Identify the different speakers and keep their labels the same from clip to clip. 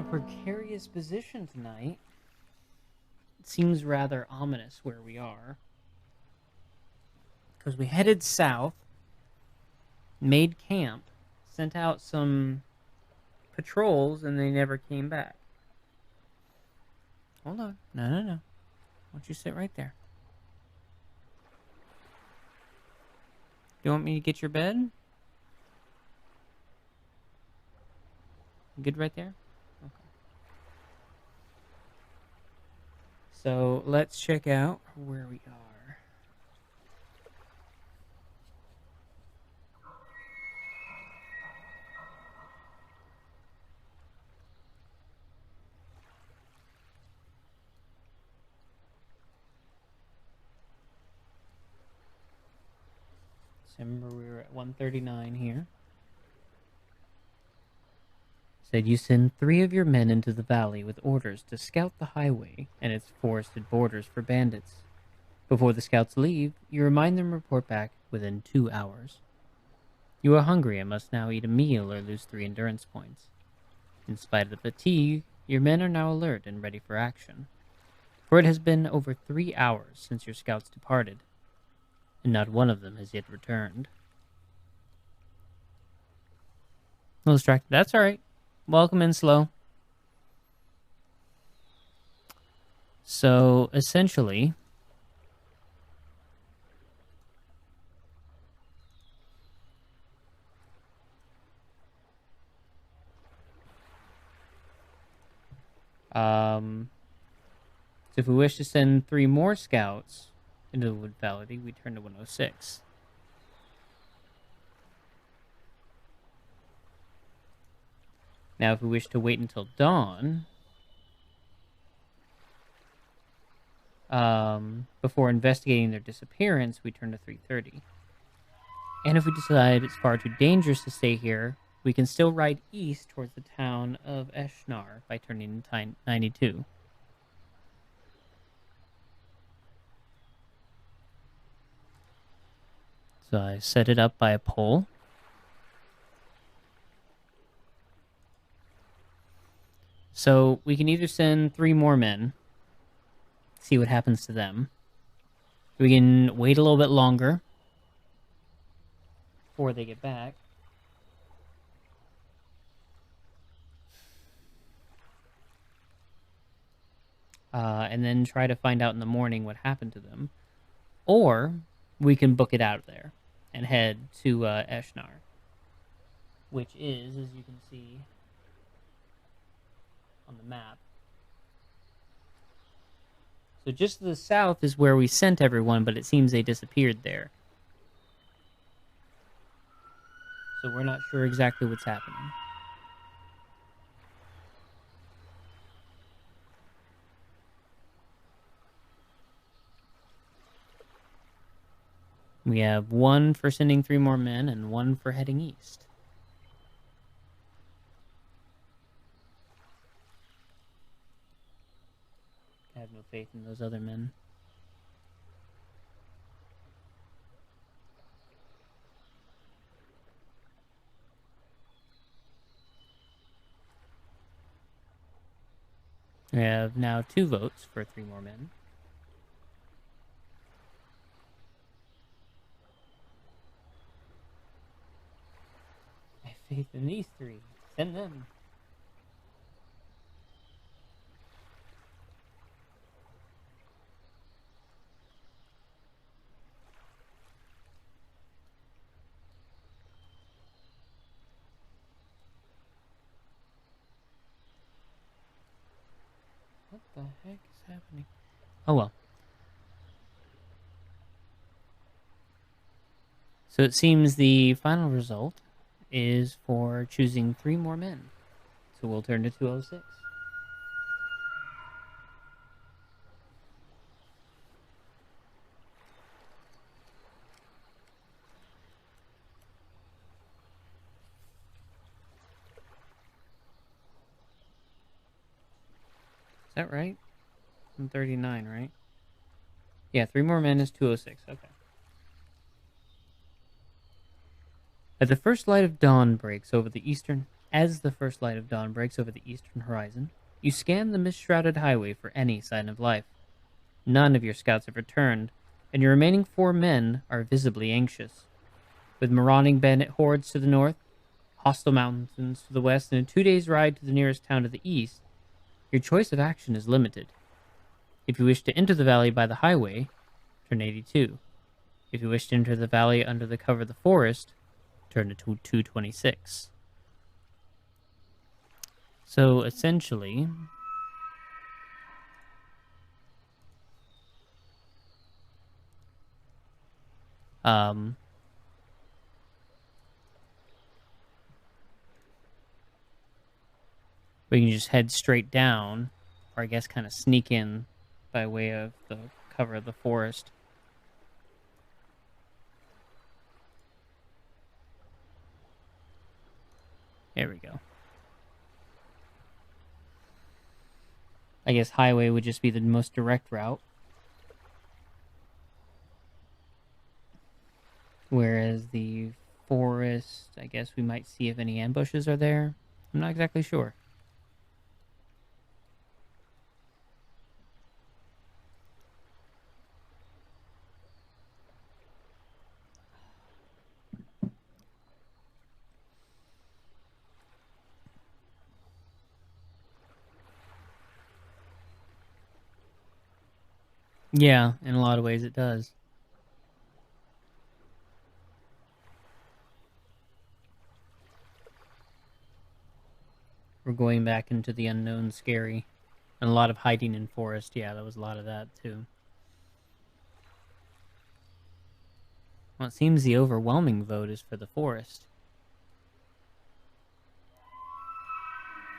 Speaker 1: a precarious position tonight. It seems rather ominous where we are. Because we headed south, made camp, sent out some patrols, and they never came back. Hold on. No. Why don't you sit right there? You want me to get your bed? Good right there? Okay. So let's check out where we are. So remember we were at 139 here. Said you send 3 of your men into the valley with orders to scout the highway and its forested borders for bandits. Before the scouts leave, you remind them to report back within 2 hours. You are hungry and must now eat a meal or lose 3 endurance points. In spite of the fatigue, your men are now alert and ready for action. For it has been over 3 hours since your scouts departed, and not one of them has yet returned. A little distracted. That's alright. Welcome in slow. So, essentially, so if we wish to send 3 more scouts into the Wood Valley, we turn to 106. Now, if we wish to wait until dawn, before investigating their disappearance, we turn to 3:30. And if we decide it's far too dangerous to stay here, we can still ride east towards the town of Eshnar by turning to 92. So I set it up by a pole. So we can either send 3 more men, see what happens to them. We can wait a little bit longer before they get back. And then try to find out in the morning what happened to them. Or we can book it out of there and head to Eshnar, which is, as you can see on the map. So just to the south is where we sent everyone, but it seems they disappeared there. So we're not sure exactly what's happening. We have 1 for sending 3 more men and 1 for heading east. I have no faith in those other men. We have now 2 votes for 3 more men. I have faith in these 3. Send them. What the heck is happening? Oh well. So it seems the final result is for choosing 3 more men. So we'll turn to 206. Is that right? I'm 39, right? Yeah, 3 more men is 206. Okay. As the first light of dawn breaks over the eastern As the first light of dawn breaks over the eastern horizon, you scan the mist-shrouded highway for any sign of life. None of your scouts have returned, and your remaining 4 men are visibly anxious. With marauding bandit hordes to the north, hostile mountains to the west, and a 2 days' ride to the nearest town to the east, your choice of action is limited. If you wish to enter the valley by the highway, turn 82. If you wish to enter the valley under the cover of the forest, turn to 226. So essentially, we can just head straight down, or I guess kind of sneak in by way of the cover of the forest. There we go. I guess highway would just be the most direct route. Whereas the forest, I guess we might see if any ambushes are there. I'm not exactly sure. Yeah, in a lot of ways it does. We're going back into the unknown scary. And a lot of hiding in forest. Yeah, there was a lot of that too. Well, it seems the overwhelming vote is for the forest.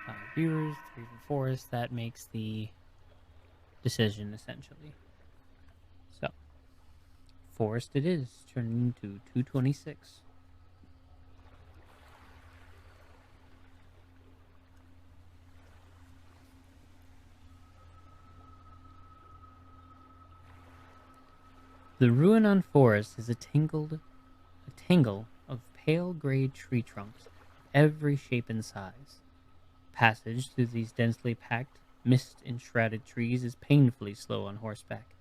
Speaker 1: 5 viewers, 3 for forest. That makes the decision, essentially. So, forest it is, turning to 226. The ruin on forest is a tangle of pale gray tree trunks, every shape and size. Passage through these densely packed, mist-enshrouded trees is painfully slow on horseback,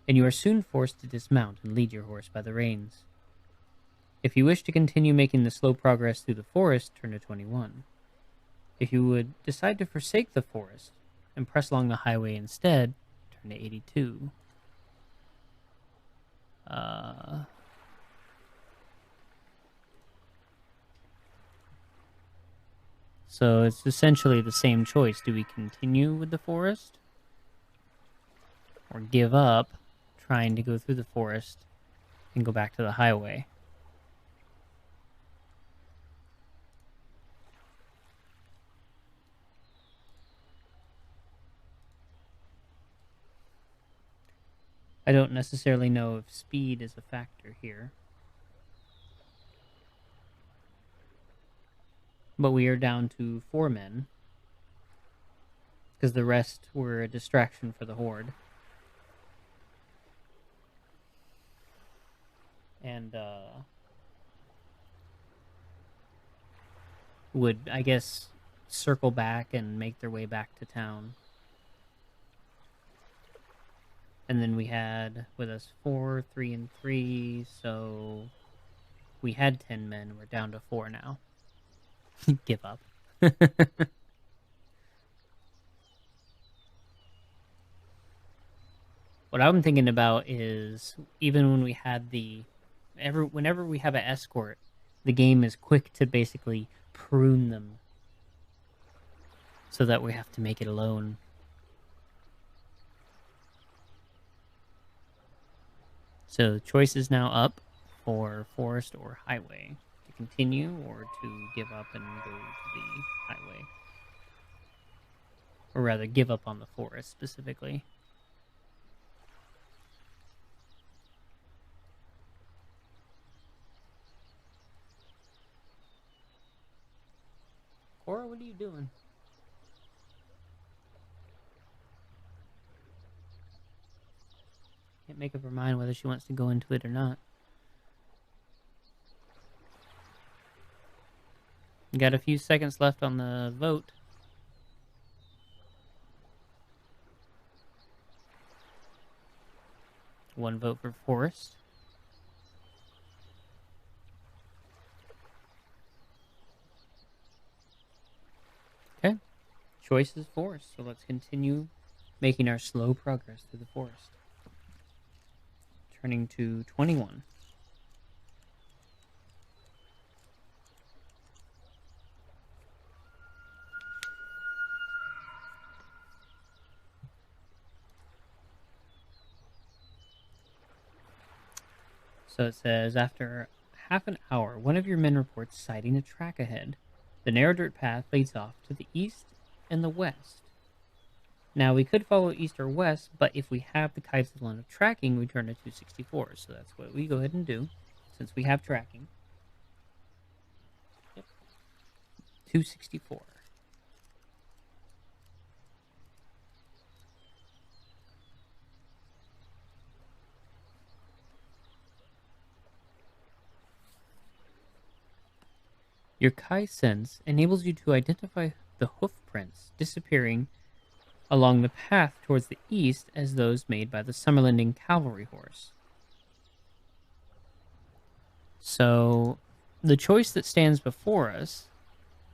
Speaker 1: and you are soon forced to dismount and lead your horse by the reins. If you wish to continue making the slow progress through the forest, turn to 21. If you would decide to forsake the forest and press along the highway instead, turn to 82. So it's essentially the same choice. Do we continue with the forest? Or give up trying to go through the forest and go back to the highway? I don't necessarily know if speed is a factor here. But we are down to 4 men. Because the rest were a distraction for the horde. And, would, I guess, circle back and make their way back to town. And then we had with us 4, 3, and 3, so we had 10 men. We're down to 4 now. Give up. What I'm thinking about is even when we had whenever we have an escort, the game is quick to basically prune them so that we have to make it alone. So the choice is now up for forest or highway. To continue or to give up and go to the highway. Or rather, give up on the forest specifically. Cora, what are you doing? Can't make up her mind whether she wants to go into it or not. You got a few seconds left on the vote. One vote for forest. Okay. Choice is forest, so let's continue making our slow progress through the forest. Turning to 21. So it says, after half an hour, one of your men reports sighting a track ahead. The narrow dirt path leads off to the east and the west. Now, we could follow east or west, but if we have the Kite's line of tracking, we turn to 264. So that's what we go ahead and do, since we have tracking. Yep. 264. Your Kai sense enables you to identify the hoof prints disappearing along the path towards the east as those made by the Summerlending cavalry horse. So, the choice that stands before us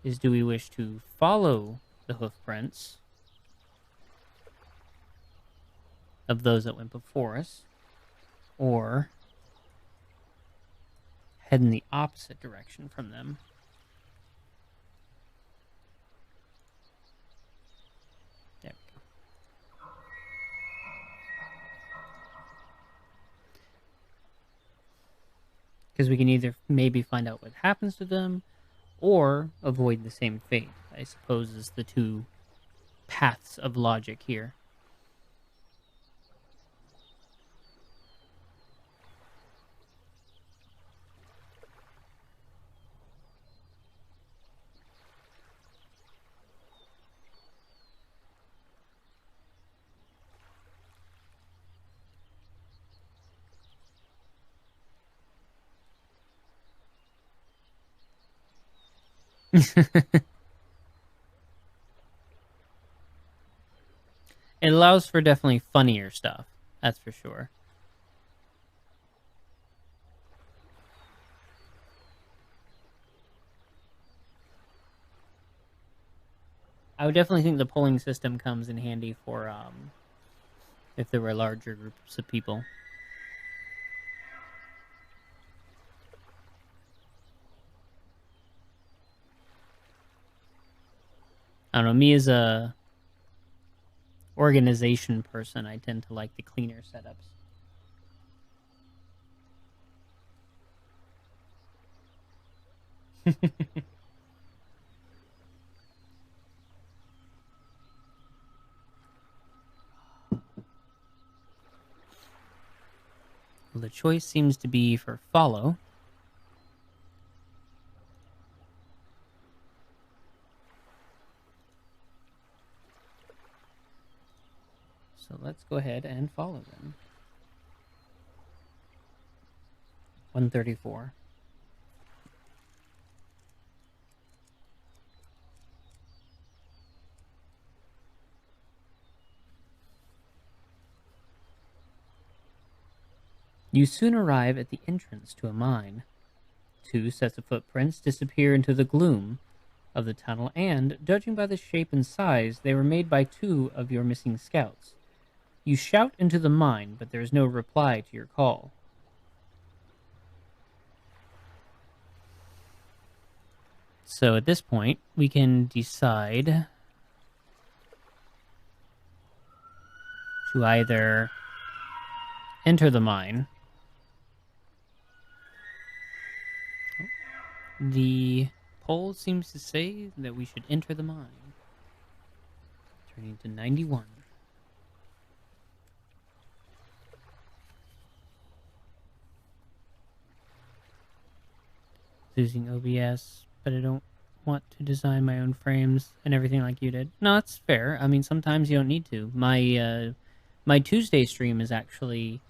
Speaker 1: is, do we wish to follow the hoof prints of those that went before us, or head in the opposite direction from them? There we go. Because we can either maybe find out what happens to them, or avoid the same fate, I suppose, is the two paths of logic here. It allows for definitely funnier stuff, that's for sure. I would definitely think the polling system comes in handy for if there were larger groups of people. I don't know, me as a organization person, I tend to like the cleaner setups. Well, the choice seems to be for follow. So let's go ahead and follow them. 134. You soon arrive at the entrance to a mine. Two sets of footprints disappear into the gloom of the tunnel, and, judging by the shape and size, they were made by two of your missing scouts. You shout into the mine, but there is no reply to your call. So at this point, we can decide to either enter the mine. The poll seems to say that we should enter the mine. Turning to 91. Losing OBS, but I don't want to design my own frames and everything like you did. No, that's fair. I mean, sometimes you don't need to. My Tuesday stream is actually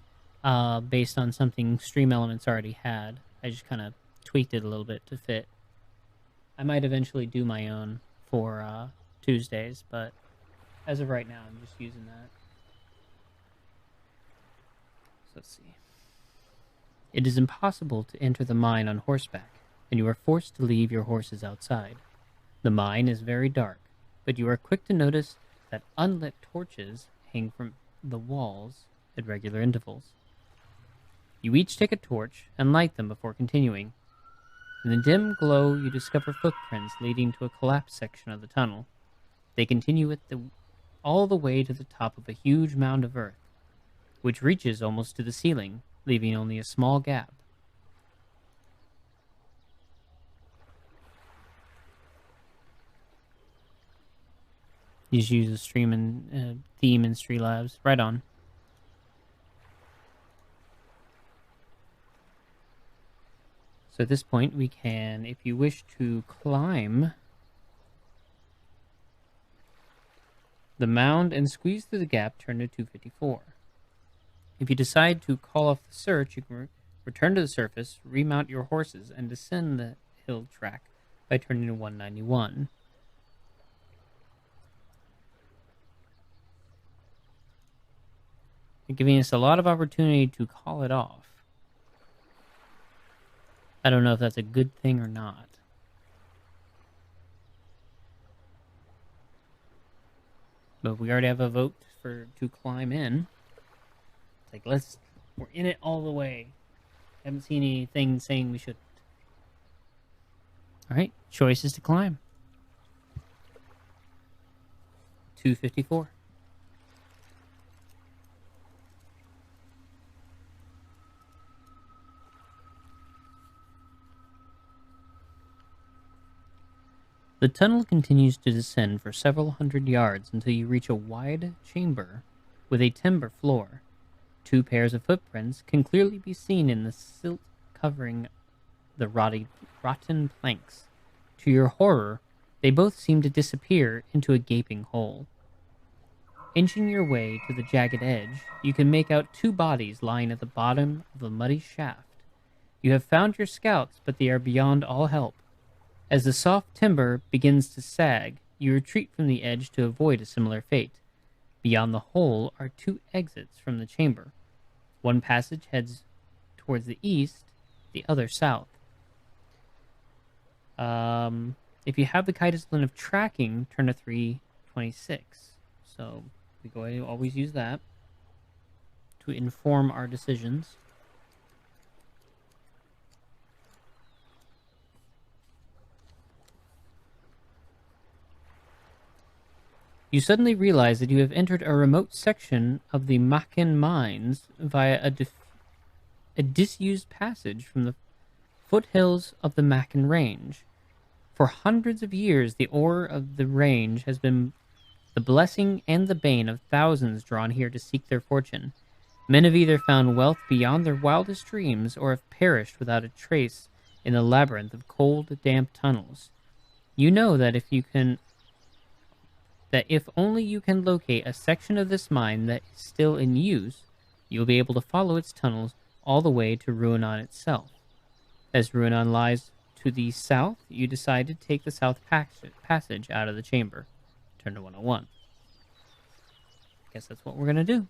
Speaker 1: based on something Stream Elements already had. I just kind of tweaked it a little bit to fit. I might eventually do my own for Tuesdays, but as of right now, I'm just using that. So let's see. It is impossible to enter the mine on horseback, and you are forced to leave your horses outside. The mine is very dark, but you are quick to notice that unlit torches hang from the walls at regular intervals. You each take a torch and light them before continuing. In the dim glow, you discover footprints leading to a collapsed section of the tunnel. They continue all the way to the top of a huge mound of earth, which reaches almost to the ceiling, leaving only a small gap. You just use a stream and theme in Streamlabs. Right on. So at this point, we can, if you wish to climb the mound and squeeze through the gap, turn to 254. If you decide to call off the search, you can return to the surface, remount your horses, and descend the hill track by turning to 191. You're giving us a lot of opportunity to call it off. I don't know if that's a good thing or not. But we already have a vote to climb in. It's like, we're in it all the way. Haven't seen anything saying we shouldn't. Alright, choice is to climb. 254. The tunnel continues to descend for several hundred yards until you reach a wide chamber with a timber floor. Two pairs of footprints can clearly be seen in the silt covering the rotten planks. To your horror, they both seem to disappear into a gaping hole. Inching your way to the jagged edge, you can make out two bodies lying at the bottom of the muddy shaft. You have found your scouts, but they are beyond all help. As the soft timber begins to sag, you retreat from the edge to avoid a similar fate. Beyond the hole are two exits from the chamber. One passage heads towards the east, the other south. If you have the kite discipline of tracking, turn to 326. So we go ahead and always use that to inform our decisions. You suddenly realize that you have entered a remote section of the Makin mines via a disused passage from the foothills of the Makin Range. For hundreds of years, the ore of the range has been the blessing and the bane of thousands drawn here to seek their fortune. Men have either found wealth beyond their wildest dreams or have perished without a trace in the labyrinth of cold, damp tunnels. You know that if only you can locate a section of this mine that is still in use, you'll be able to follow its tunnels all the way to Ruinon itself. As Ruinon lies to the south, you decide to take the south passage out of the chamber. Turn to 101. Guess that's what we're going to do.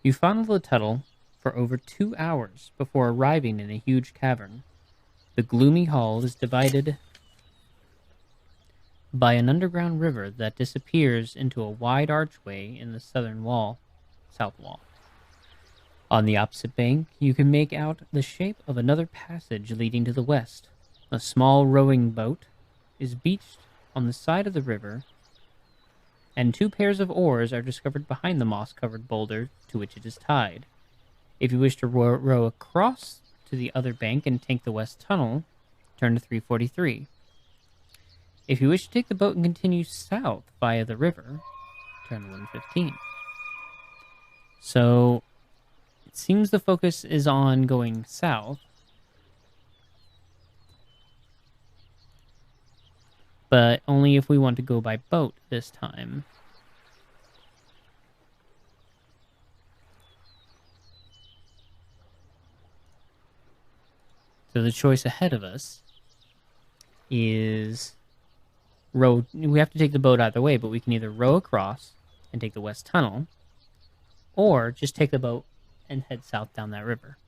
Speaker 1: You follow the tunnel for over 2 hours before arriving in a huge cavern. The gloomy hall is divided by an underground river that disappears into a wide archway in the south wall. On the opposite bank, you can make out the shape of another passage leading to the west. A small rowing boat is beached on the side of the river, and two pairs of oars are discovered behind the moss-covered boulder to which it is tied. If you wish to row across to the other bank and take the west tunnel, turn to 343. If you wish to take the boat and continue south via the river, turn to 115. So, it seems the focus is on going south. But only if we want to go by boat this time. So the choice ahead of us is row. We have to take the boat either way, but we can either row across and take the west tunnel, or just take the boat and head south down that river.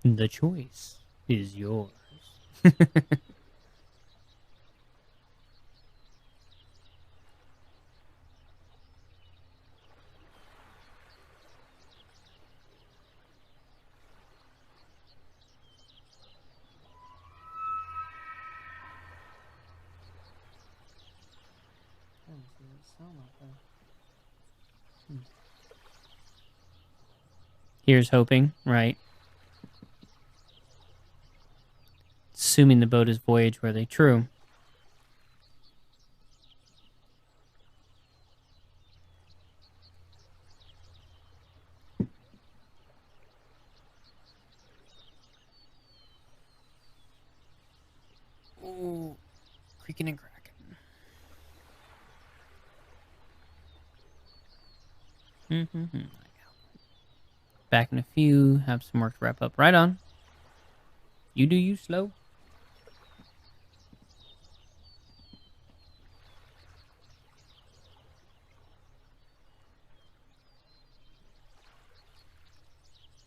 Speaker 1: The choice is yours. Here's hoping, right? Assuming the boat is voyage worthy. True. Ooh, creaking and cracking. Back in a few. Have some work to wrap up. Right on. You do you, slow.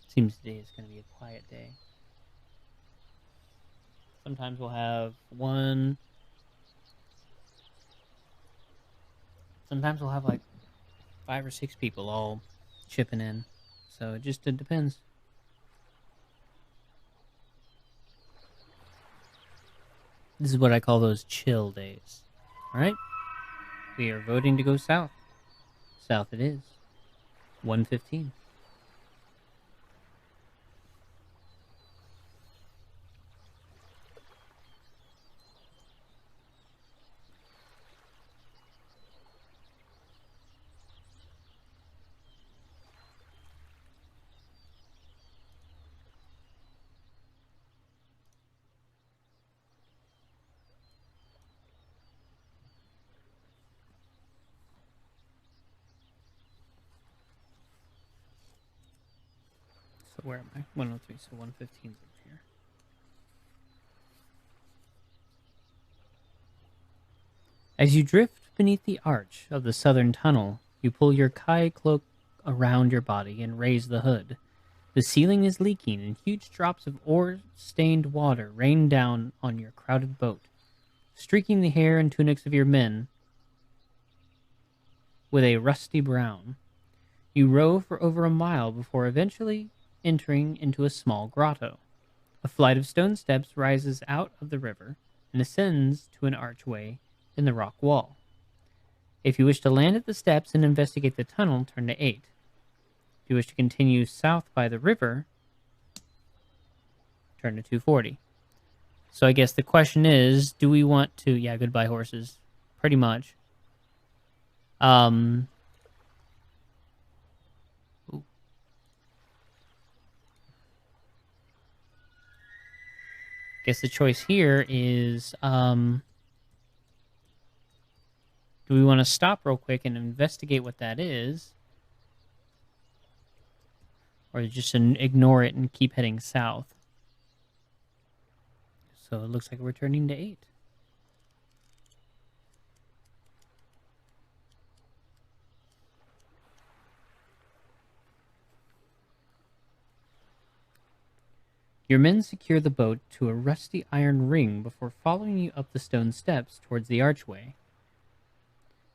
Speaker 1: Seems today is going to be a quiet day. Sometimes we'll have one. Sometimes we'll have like 5 or 6 people all chipping in. So it depends. This is what I call those chill days. Alright? We are voting to go south. South it is. 1:15. So where am I? 103, so 1:15 is over here. As you drift beneath the arch of the southern tunnel, you pull your kai cloak around your body and raise the hood. The ceiling is leaking, and huge drops of ore-stained water rain down on your crowded boat, streaking the hair and tunics of your men with a rusty brown. You row for over a mile before eventually entering into a small grotto. A flight of stone steps rises out of the river and ascends to an archway in the rock wall. If you wish to land at the steps and investigate the tunnel, turn to 8. If you wish to continue south by the river, turn to 240. So I guess the question is, do we want to... Yeah, goodbye horses. Pretty much. Guess the choice here is, do we want to stop real quick and investigate what that is? Or just ignore it and keep heading south? So it looks like we're turning to 8. Your men secure the boat to a rusty iron ring before following you up the stone steps towards the archway.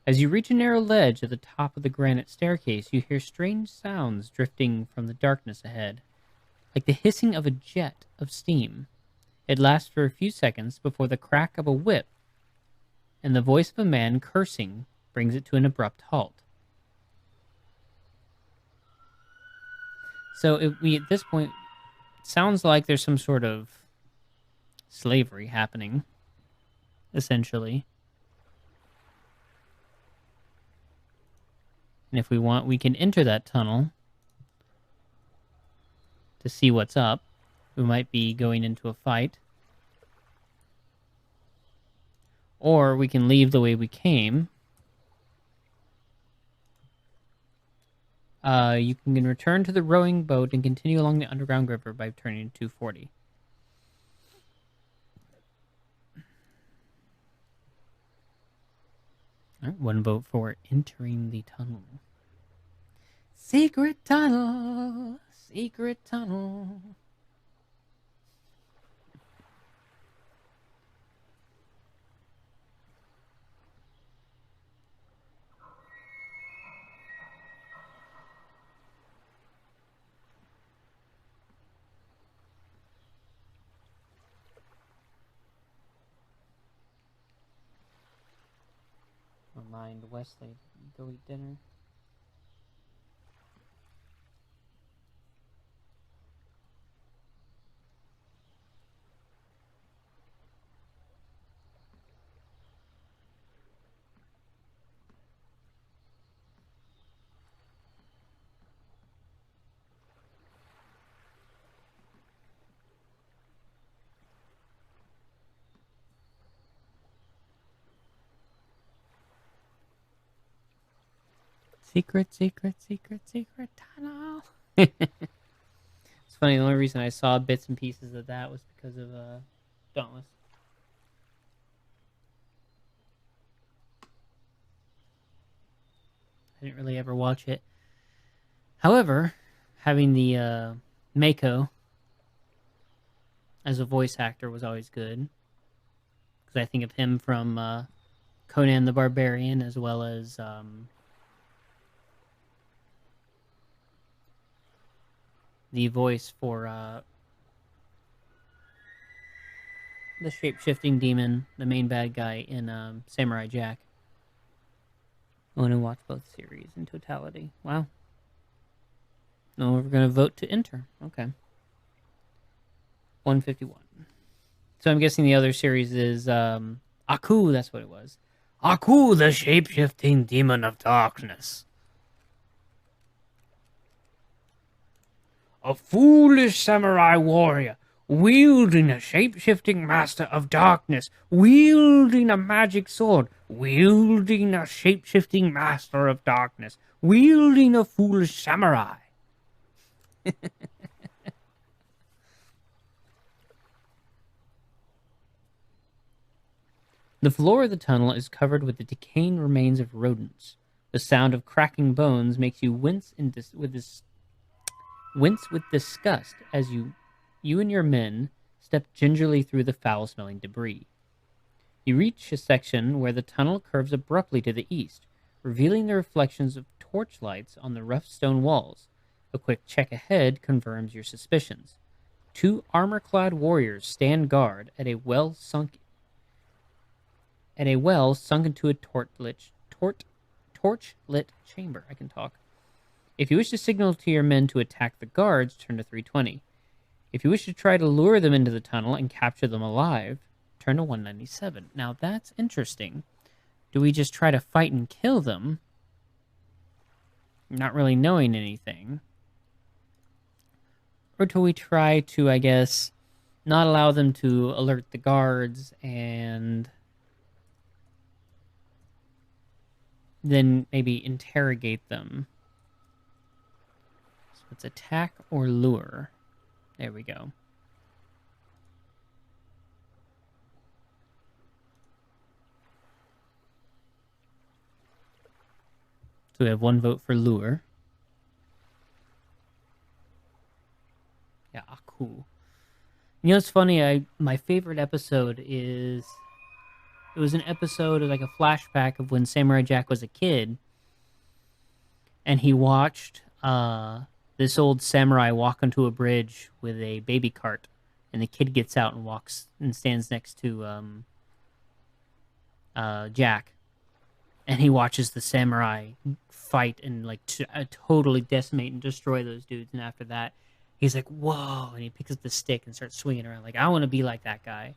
Speaker 1: As you reach a narrow ledge at the top of the granite staircase, you hear strange sounds drifting from the darkness ahead, like the hissing of a jet of steam. It lasts for a few seconds before the crack of a whip and the voice of a man cursing brings it to an abrupt halt. So at this point, it sounds like there's some sort of slavery happening, essentially. And if we want, we can enter that tunnel to see what's up. We might be going into a fight. Or we can leave the way we came You can return to the rowing boat and continue along the underground river by turning to 240. All right, one vote for entering the tunnel. Secret tunnel, secret tunnel. Remind Wesley to go eat dinner. Secret, secret, secret, secret tunnel. It's funny, the only reason I saw bits and pieces of that was because of Dauntless. I didn't really ever watch it. However, having the Mako as a voice actor was always good. Because I think of him from Conan the Barbarian, as well as the voice for the shape-shifting demon, the main bad guy in Samurai Jack. I want to watch both series in totality. Wow. No, we're going to vote to enter. Okay. 151. So I'm guessing the other series is Aku, that's what it was. Aku, the shape-shifting demon of darkness. A foolish samurai warrior, wielding a shape-shifting master of darkness, wielding a magic sword, wielding a shape-shifting master of darkness, wielding a foolish samurai. The floor of the tunnel is covered with the decaying remains of rodents. The sound of cracking bones makes you wince with disgust as you and your men step gingerly through the foul-smelling debris. You reach a section where the tunnel curves abruptly to the east, revealing the reflections of torchlights on the rough stone walls. A quick check ahead confirms your suspicions. Two armor-clad warriors stand guard at a well sunk into a torch-lit chamber. I can talk. If you wish to signal to your men to attack the guards, turn to 320. If you wish to try to lure them into the tunnel and capture them alive, turn to 197. Now that's interesting. Do we just try to fight and kill them, not really knowing anything? Or do we try to, I guess, not allow them to alert the guards and then maybe interrogate them? So it's attack or lure. There we go. So we have one vote for lure. Yeah, cool. You know, it's funny. My favorite episode is it was an episode of like a flashback of when Samurai Jack was a kid, and he watched this old samurai walk onto a bridge with a baby cart, and the kid gets out and walks and stands next to Jack, and he watches the samurai fight and like totally decimate and destroy those dudes. And after that, he's like, "Whoa!" And he picks up the stick and starts swinging around like, "I want to be like that guy."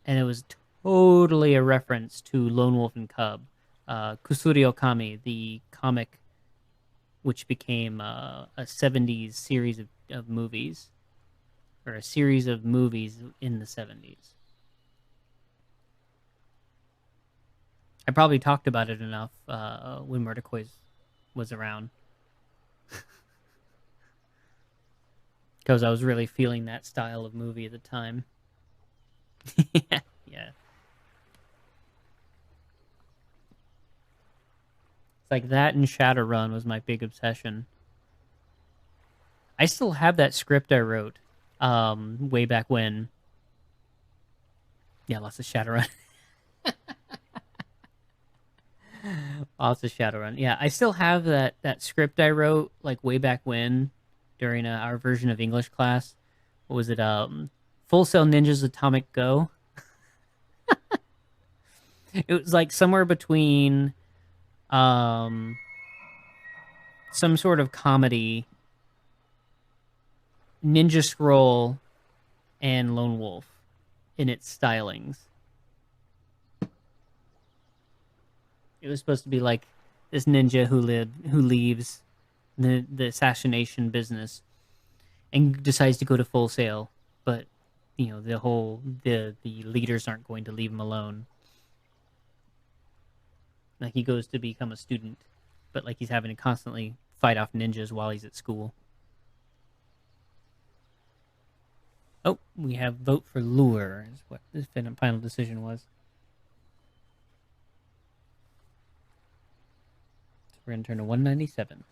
Speaker 1: And it was totally a reference to Lone Wolf and Cub, Kusuri Okami, the comic, which became a 70s series of movies, or a series of movies in the 70s. I probably talked about it enough when Murdercoys was around. Because I was really feeling that style of movie at the time. Yeah, yeah. It's like that and Shadowrun was my big obsession. I still have that script I wrote way back when. Yeah, lots of Shadowrun. Lots of Shadowrun. Yeah, I still have that script I wrote like way back when during our version of English class. What was it? Full Sail Ninjas Atomic Go. It was like somewhere between um some sort of comedy, Ninja Scroll, and Lone Wolf in its stylings. It was supposed to be like this ninja who leaves the assassination business and decides to go to Full Sail, but the leaders aren't going to leave him alone. Like he goes to become a student, but like he's having to constantly fight off ninjas while he's at school. Oh, we have vote for lure is what the final decision was. So we're gonna turn to 197.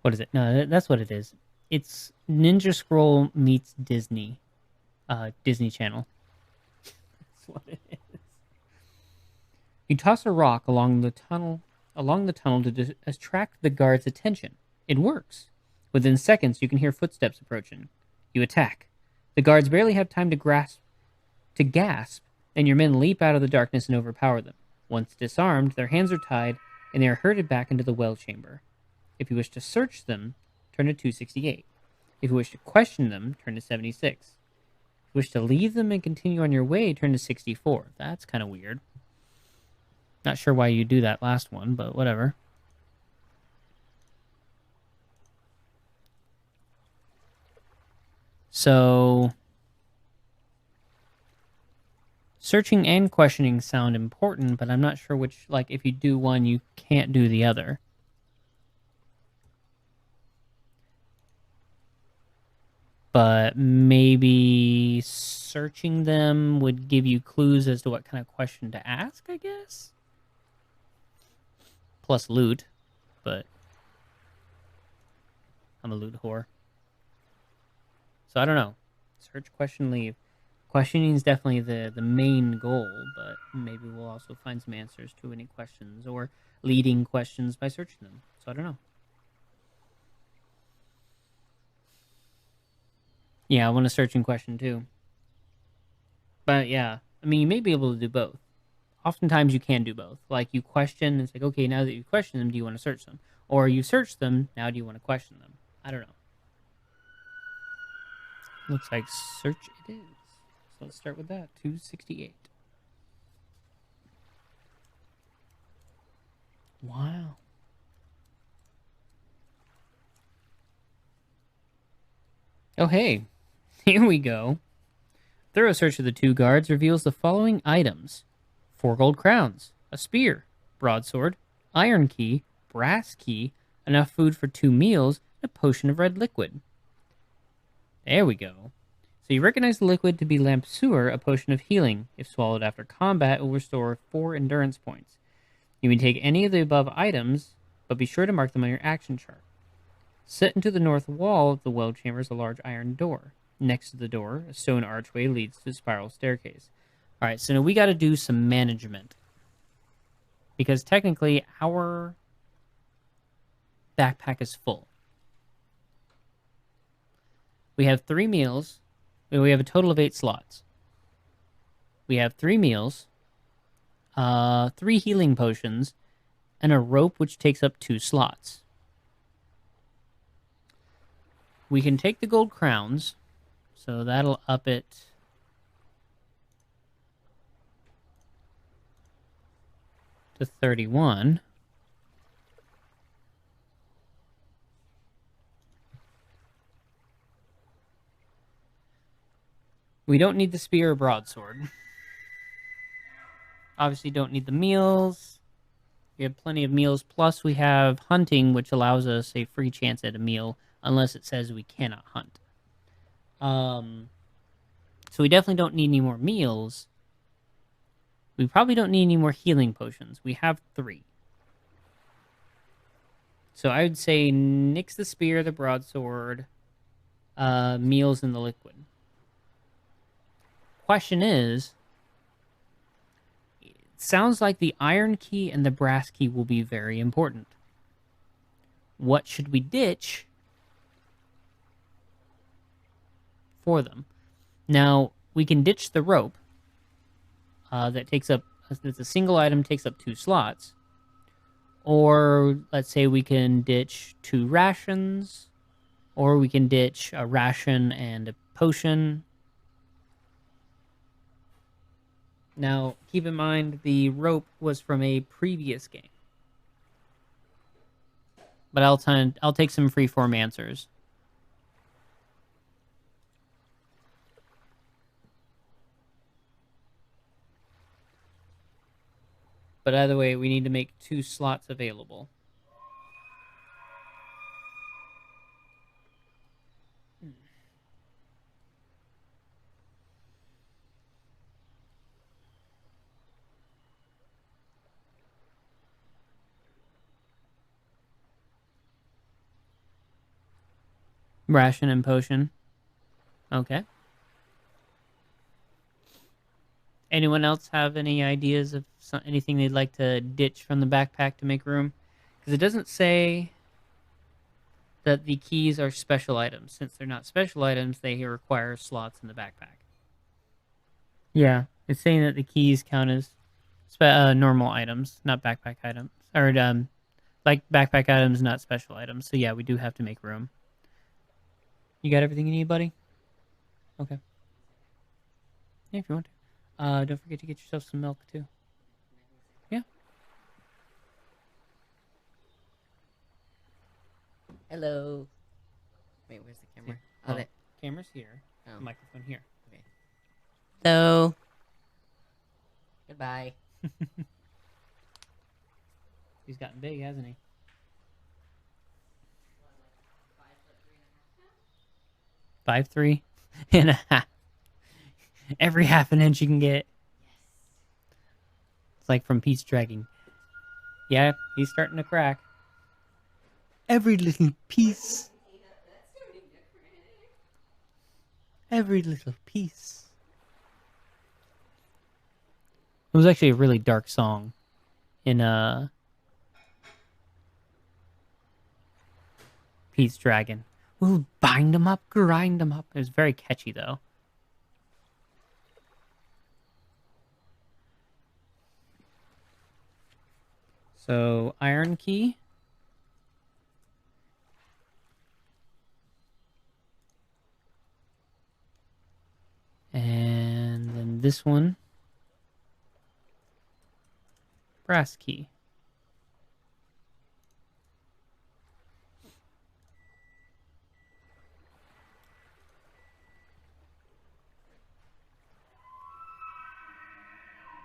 Speaker 1: What is it? No, that's what it is. It's Ninja Scroll meets Disney, Disney Channel. That's what it is. You toss a rock along the tunnel to attract the guard's attention. It works. Within seconds, you can hear footsteps approaching. You attack. The guards barely have time to gasp, and your men leap out of the darkness and overpower them. Once disarmed, their hands are tied, and they are herded back into the well chamber. If you wish to search them, turn to 268. If you wish to question them, turn to 76. If you wish to leave them and continue on your way, turn to 64. That's kind of weird. Not sure why you do that last one, but whatever. So, searching and questioning sound important, but I'm not sure which, like, if you do one, you can't do the other. But maybe searching them would give you clues as to what kind of question to ask, I guess? Plus loot, but I'm a loot whore. So I don't know. Search, question, leave. Questioning is definitely the main goal, but maybe we'll also find some answers to any questions or leading questions by searching them. So I don't know. Yeah, I want to search and question too. But yeah, I mean, you may be able to do both. Oftentimes you can do both. Like you question, it's like, okay, now that you question them, do you want to search them? Or you search them, now do you want to question them? I don't know. Looks like search it is. So let's start with that. 268. Wow. Oh, hey. Here we go. Thorough search of the two guards reveals the following items: 4 gold crowns, a spear, broadsword, iron key, brass key, enough food for 2 meals, and a potion of red liquid. There we go. So you recognize the liquid to be Lampsuer, a potion of healing. If swallowed after combat, it will restore 4 endurance points. You may take any of the above items, but be sure to mark them on your action chart. Set into the north wall of the well chamber is a large iron door. Next to the door, a stone archway leads to a spiral staircase. All right, so now we got to do some management. Because technically, our backpack is full. We have 3 meals. We have a total of 8 slots. We have 3 meals, 3 healing potions, and a rope which takes up 2 slots. We can take the gold crowns, so that'll up it to 31. We don't need the spear or broadsword. Obviously don't need the meals. We have plenty of meals. Plus we have hunting, which allows us a free chance at a meal unless it says we cannot hunt. So we definitely don't need any more meals. We probably don't need any more healing potions. We have 3. So I would say nix the spear, the broadsword, meals, and the liquid. Question is, it sounds like the iron key and the brass key will be very important. What should we ditch for them? Now, we can ditch the rope. That takes up, it's a single item, takes up 2 slots. Or let's say we can ditch 2 rations, or we can ditch a ration and a potion. Now, keep in mind the rope was from a previous game. But I'll take some freeform answers. But either way, we need to make 2 slots available. Ration and potion. Okay. Anyone else have any ideas of anything they'd like to ditch from the backpack to make room? Because it doesn't say that the keys are special items. Since they're not special items, they require slots in the backpack. Yeah, it's saying that the keys count as normal items, not backpack items. Or, like backpack items, not special items. So yeah, we do have to make room. You got everything you need, buddy? Okay. Yeah, if you want to. Don't forget to get yourself some milk, too. Yeah.
Speaker 2: Hello. Wait, where's the camera?
Speaker 1: Oh, the camera's here.
Speaker 2: Oh.
Speaker 1: The microphone here.
Speaker 2: Okay. Hello. Goodbye.
Speaker 1: He's gotten big, hasn't he? 5'3" and a half. Every half an inch you can get. It's like from Pete's Dragging. Yeah, he's starting to crack. Every little piece. Every little piece. It was actually a really dark song in Pete's Dragon. We'll bind 'em up, grind 'em up. It was very catchy though. So, iron key. And then this one. Brass key.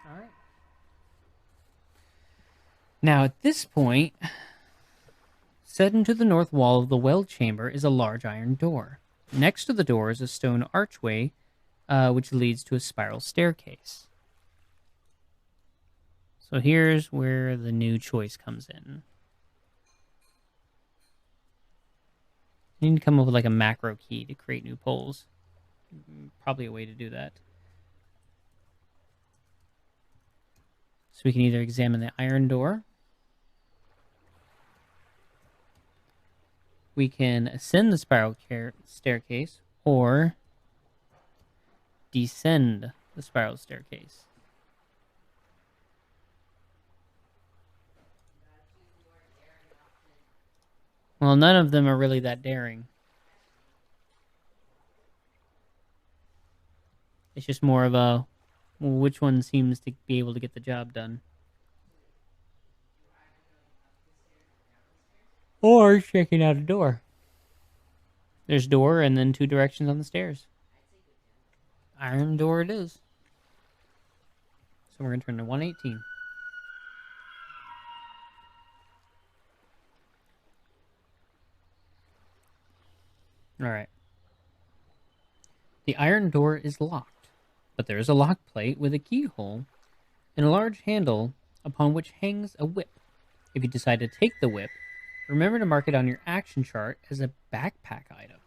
Speaker 1: All right. Now, at this point, set into the north wall of the well chamber is a large iron door. Next to the door is a stone archway, which leads to a spiral staircase. So here's where the new choice comes in. You need to come up with like a macro key to create new poles. Probably a way to do that. So we can either examine the iron door. We can ascend the spiral staircase or descend the spiral staircase. Well, none of them are really that daring. It's just more of a, well, which one seems to be able to get the job done. Or checking out a door. There's door and then 2 directions on the stairs. Iron door it is. So we're going to turn to 118. Alright. The iron door is locked, but there is a lock plate with a keyhole and a large handle upon which hangs a whip. If you decide to take the whip, remember to mark it on your action chart as a backpack item.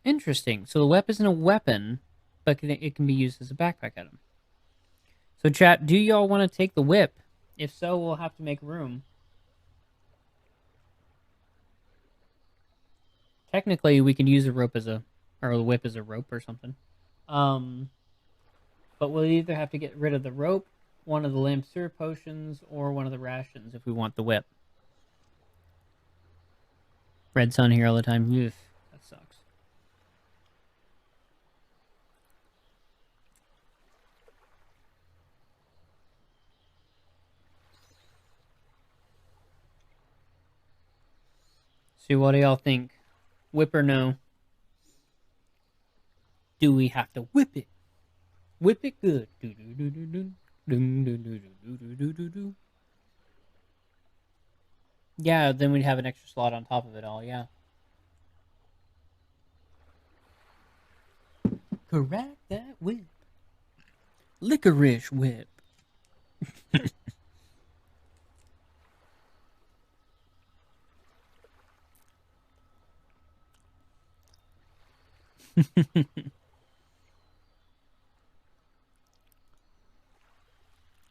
Speaker 1: Interesting. So the whip isn't a weapon, but it can be used as a backpack item. So chat, do y'all want to take the whip? If so, we'll have to make room. Technically, we can use a rope as a, or a whip as a rope or something. But we'll either have to get rid of the rope, one of the Lampsir potions, or one of the rations if we want the whip. Red sun here all the time. Ugh, that sucks. So what do y'all think? Whip or no? Do we have to whip it? Whip it good. Yeah, then we'd have an extra slot on top of it all, yeah. Correct that whip. Licorice whip.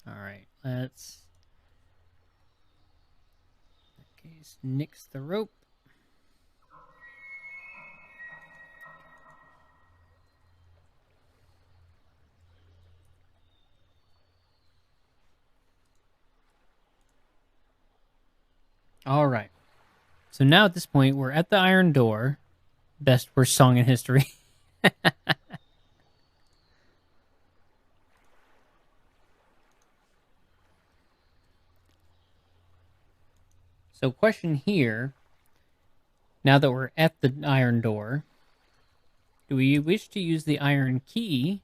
Speaker 1: Alright, let's in that case nix the rope. Alright. So now at this point we're at the iron door. Best worst song in history. So question here, now that we're at the iron door, do we wish to use the iron key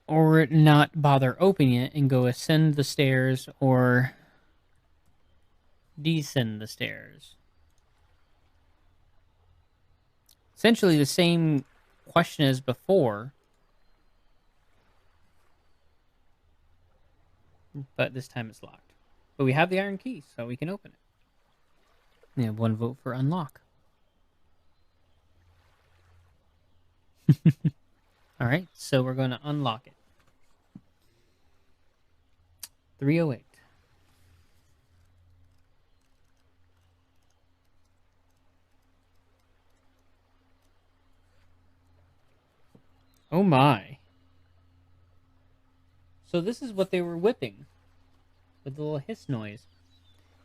Speaker 1: or not bother opening it and go ascend the stairs or descend the stairs? Essentially the same question as before, but this time it's locked. But we have the iron key, so we can open it. We have one vote for unlock. Alright, so we're going to unlock it. 308. Oh my. So this is what they were whipping with the little hiss noise.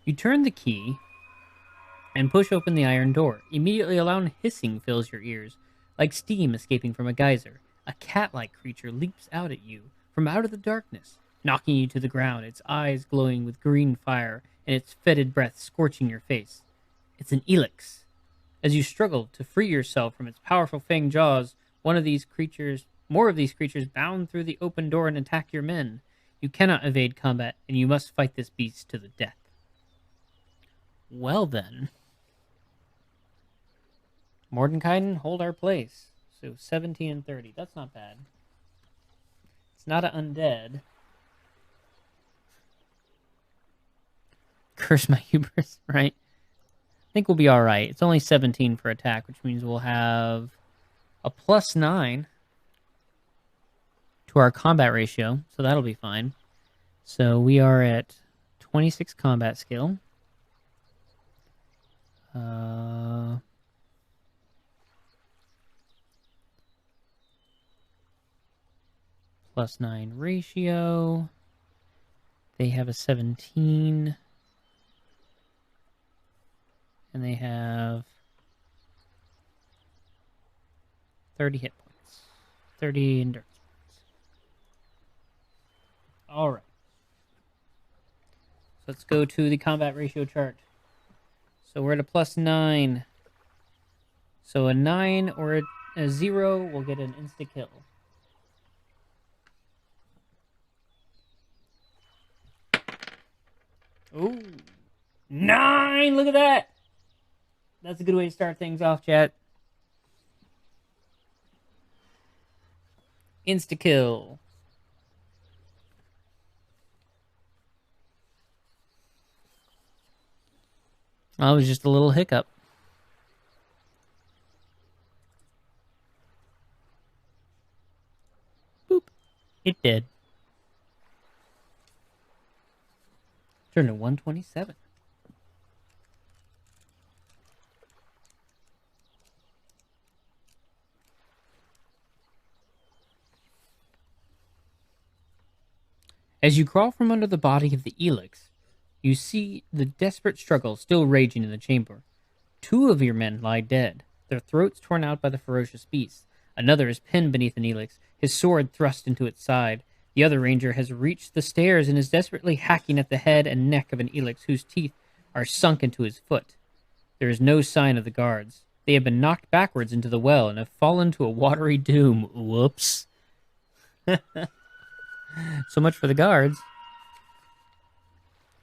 Speaker 1: You turn the key and push open the iron door. Immediately a loud hissing fills your ears, like steam escaping from a geyser. A cat-like creature leaps out at you from out of the darkness, knocking you to the ground, its eyes glowing with green fire and its fetid breath scorching your face. It's an Elix. As you struggle to free yourself from its powerful fanged jaws, more of these creatures bound through the open door and attack your men. You cannot evade combat, and you must fight this beast to the death. Well then. Mordenkainen, hold our place. So 17 and 30. That's not bad. It's not an undead. Curse my hubris, right? I think we'll be alright. It's only 17 for attack, which means we'll have a +9 to our combat ratio, so that'll be fine. So we are at 26 combat skill. +9 ratio. They have a 17. And they have 30 hit points. 30 endurance points. Alright. So let's go to the combat ratio chart. So we're at a +9. So a 9 or a 0 will get an insta kill. Ooh. 9! Look at that! That's a good way to start things off, chat. Insta kill. That was just a little hiccup. Boop. It did. Turn to 127. As you crawl from under the body of the Elix, you see the desperate struggle still raging in the chamber. 2 of your men lie dead, their throats torn out by the ferocious beast. Another is pinned beneath an Elix, his sword thrust into its side. The other ranger has reached the stairs and is desperately hacking at the head and neck of an Elix whose teeth are sunk into his foot. There is no sign of the guards. They have been knocked backwards into the well and have fallen to a watery doom. Whoops. So much for the guards.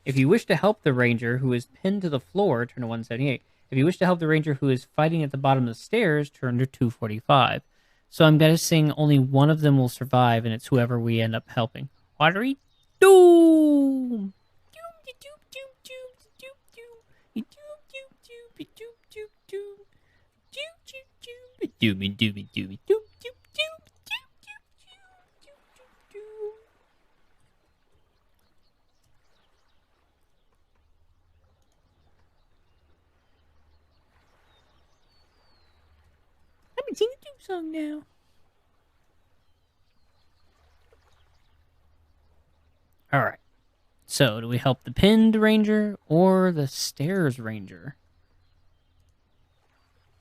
Speaker 1: If you wish to help the ranger who is pinned to the floor, turn to 178. If you wish to help the ranger who is fighting at the bottom of the stairs, turn to 245. So I'm guessing only one of them will survive, and it's whoever we end up helping. Watery doom! Let me sing a doom song now. Alright. So, do we help the pinned ranger or the stairs ranger?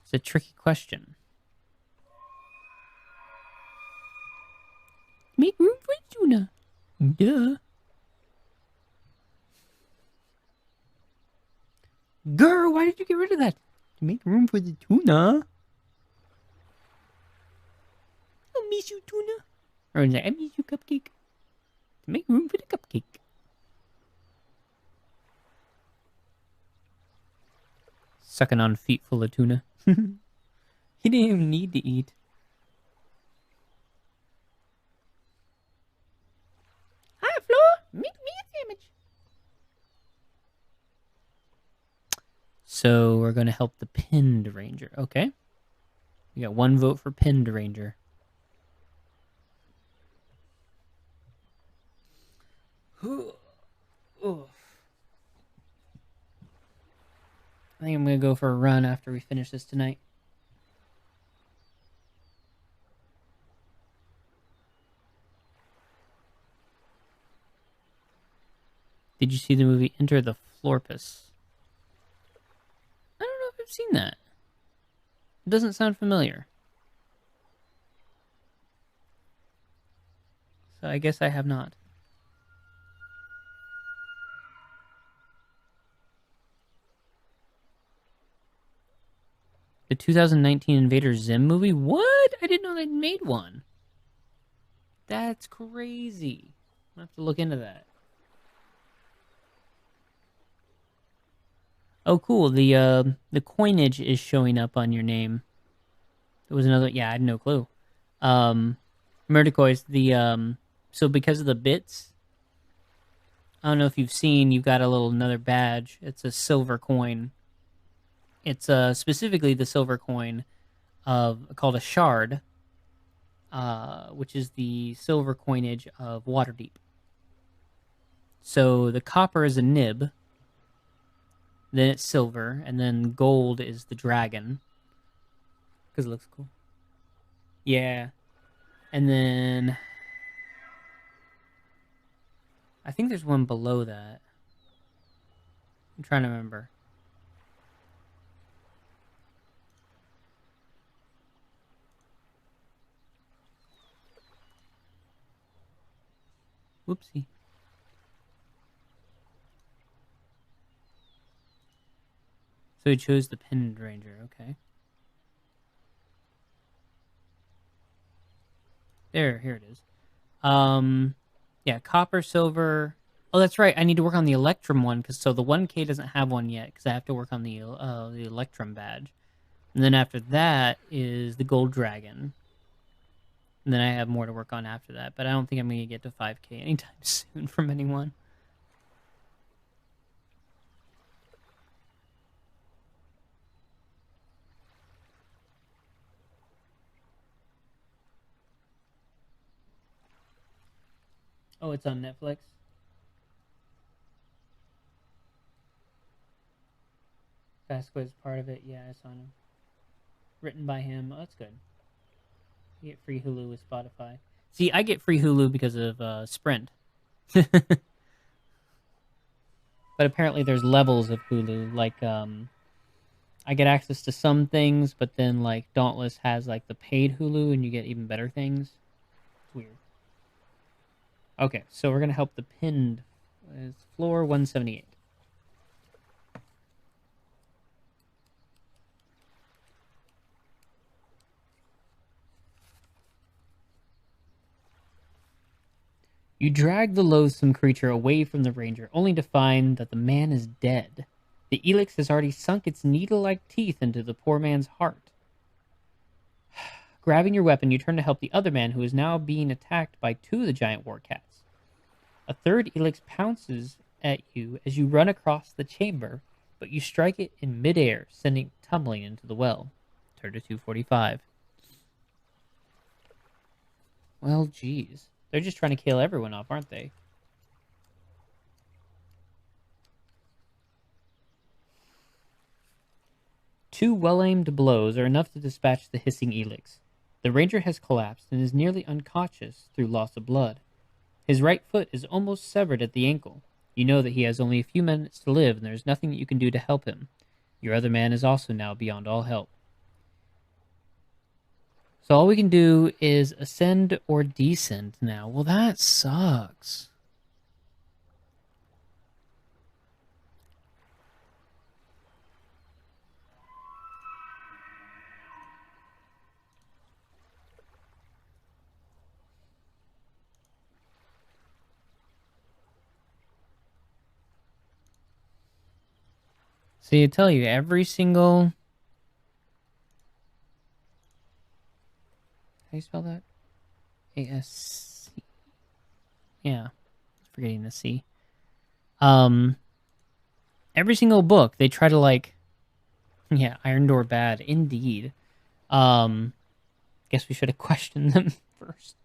Speaker 1: It's a tricky question. Make room for the tuna. Duh. Girl, why did you get rid of that? To make room for the tuna. I miss you, tuna. Or is that, I miss you, cupcake. To make room for the cupcake. Sucking on feet full of tuna. He didn't even need to eat. Hi, Flo. Make me a sandwich. So we're going to help the pinned ranger. Okay. We got 1 vote for pinned ranger. I think I'm going to go for a run after we finish this tonight. Did you see the movie Enter the Florpus? I don't know if I've seen that. It doesn't sound familiar. So I guess I have not. The 2019 Invader Zim movie? What? I didn't know they made one. That's crazy. I'll have to look into that. Oh, cool. The coinage is showing up on your name. There was another. Yeah, I had no clue. Murdercoys, so because of the bits, I don't know if you've seen, you've got another badge. It's a silver coin. It's specifically the silver coin called a shard, which is the silver coinage of Waterdeep. So the copper is a nib, then it's silver, and then gold is the dragon. Because it looks cool. Yeah. And then I think there's one below that. I'm trying to remember. Whoopsie. So he chose the pinned ranger, okay. Here it is. Yeah, copper, silver. Oh, that's right. I need to work on the Electrum one because so the 1K doesn't have one yet because I have to work on the Electrum badge, and then after that is the Gold Dragon, and then I have more to work on after that. But I don't think I'm gonna get to 5K anytime soon from anyone. Oh, it's on Netflix. Vasco is part of it. Yeah, I saw him. Written by him. Oh, that's good. You get free Hulu with Spotify. See, I get free Hulu because of Sprint. But apparently there's levels of Hulu. Like, I get access to some things, but then, like, Dauntless has, like, the paid Hulu, and you get even better things. It's weird. Okay, so we're going to help the pinned. It's floor 178. You drag the loathsome creature away from the ranger, only to find that the man is dead. The elix has already sunk its needle-like teeth into the poor man's heart. Grabbing your weapon, you turn to help the other man, who is now being attacked by two of the giant war cats. A third elix pounces at you as you run across the chamber, but you strike it in midair, sending it tumbling into the well. Turn to 245. Well, geez. They're just trying to kill everyone off, aren't they? Two well-aimed blows are enough to dispatch the hissing elix. The ranger has collapsed and is nearly unconscious through loss of blood. His right foot is almost severed at the ankle. You know that he has only a few minutes to live, and there is nothing that you can do to help him. Your other man is also now beyond all help. So all we can do is ascend or descend now. Well, that sucks. See, I tell you, every single... How do you spell that? A-S-C. Yeah, forgetting the C. Every single book, they try to, like... Yeah, Iron Door bad, indeed. Guess we should have questioned them first.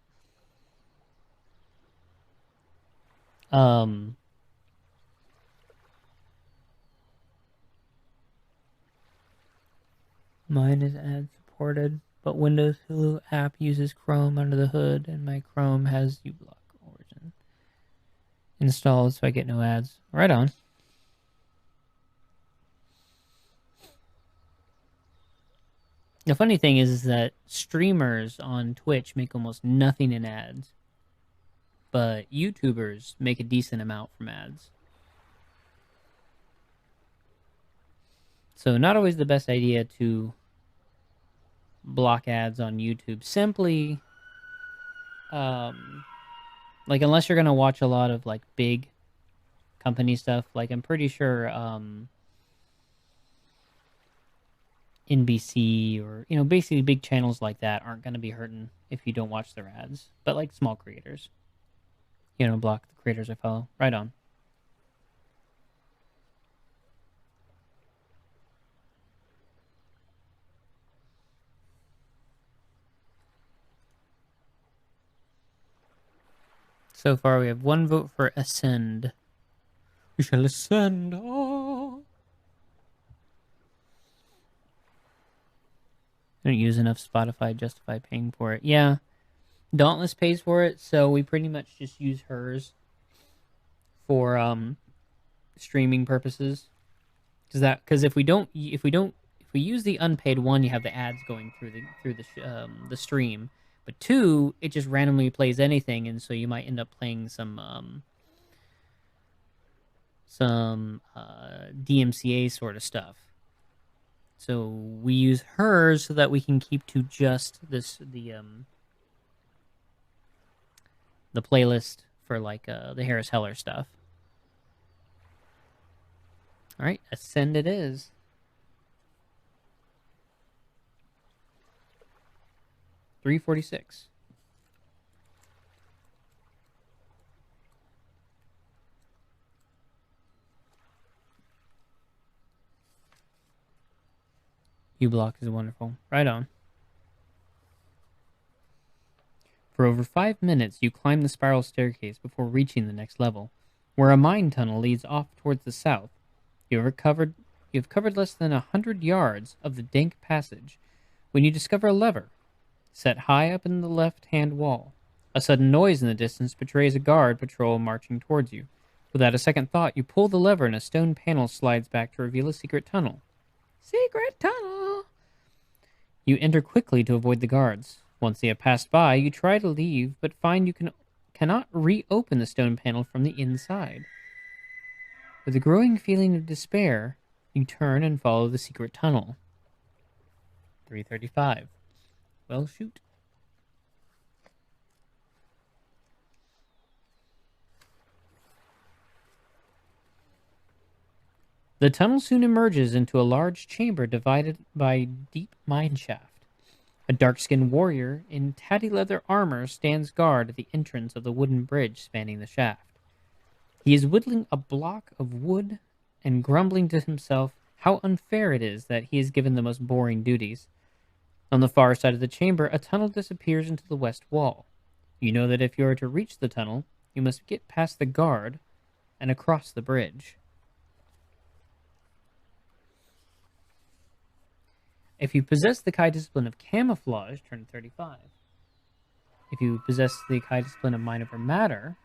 Speaker 1: Mine is ad supported, but Windows Hulu app uses Chrome under the hood, and my Chrome has uBlock Origin installed, so I get no ads. Right on. The funny thing is that streamers on Twitch make almost nothing in ads, but YouTubers make a decent amount from ads. So not always the best idea to block ads on YouTube. Simply, like unless you're gonna watch a lot of like big company stuff, like I'm pretty sure NBC or basically big channels like that aren't gonna be hurting if you don't watch their ads. But like small creators, block the creators I follow. Right on. So far, we have one vote for Ascend. We shall ascend. Oh. I don't use enough Spotify to justify paying for it. Yeah. Dauntless pays for it, so we pretty much just use hers for streaming purposes. Because if we use the unpaid one, you have the ads going through the stream. But two, it just randomly plays anything, and so you might end up playing some DMCA sort of stuff. So we use hers so that we can keep to just the the playlist for like the Harris Heller stuff. All right, ascend it is. $346. U-block is wonderful. Right on. For over 5 minutes, you climb the spiral staircase before reaching the next level, where a mine tunnel leads off towards the south. You have covered less than 100 yards of the dank passage when you discover a lever set high up in the left-hand wall. A sudden noise in the distance betrays a guard patrol marching towards you. Without a second thought, you pull the lever and a stone panel slides back to reveal a secret tunnel. Secret tunnel! You enter quickly to avoid the guards. Once they have passed by, you try to leave, but find you cannot reopen the stone panel from the inside. With a growing feeling of despair, you turn and follow the secret tunnel. 335. Well, shoot. The tunnel soon emerges into a large chamber divided by a deep mine shaft. A dark-skinned warrior in tatty leather armor stands guard at the entrance of the wooden bridge spanning the shaft. He is whittling a block of wood and grumbling to himself how unfair it is that he is given the most boring duties. On the far side of the chamber, a tunnel disappears into the west wall. You know that if you are to reach the tunnel, you must get past the guard and across the bridge. If you possess the Kai discipline of camouflage, turn to 35. If you possess the Kai discipline of mind over matter,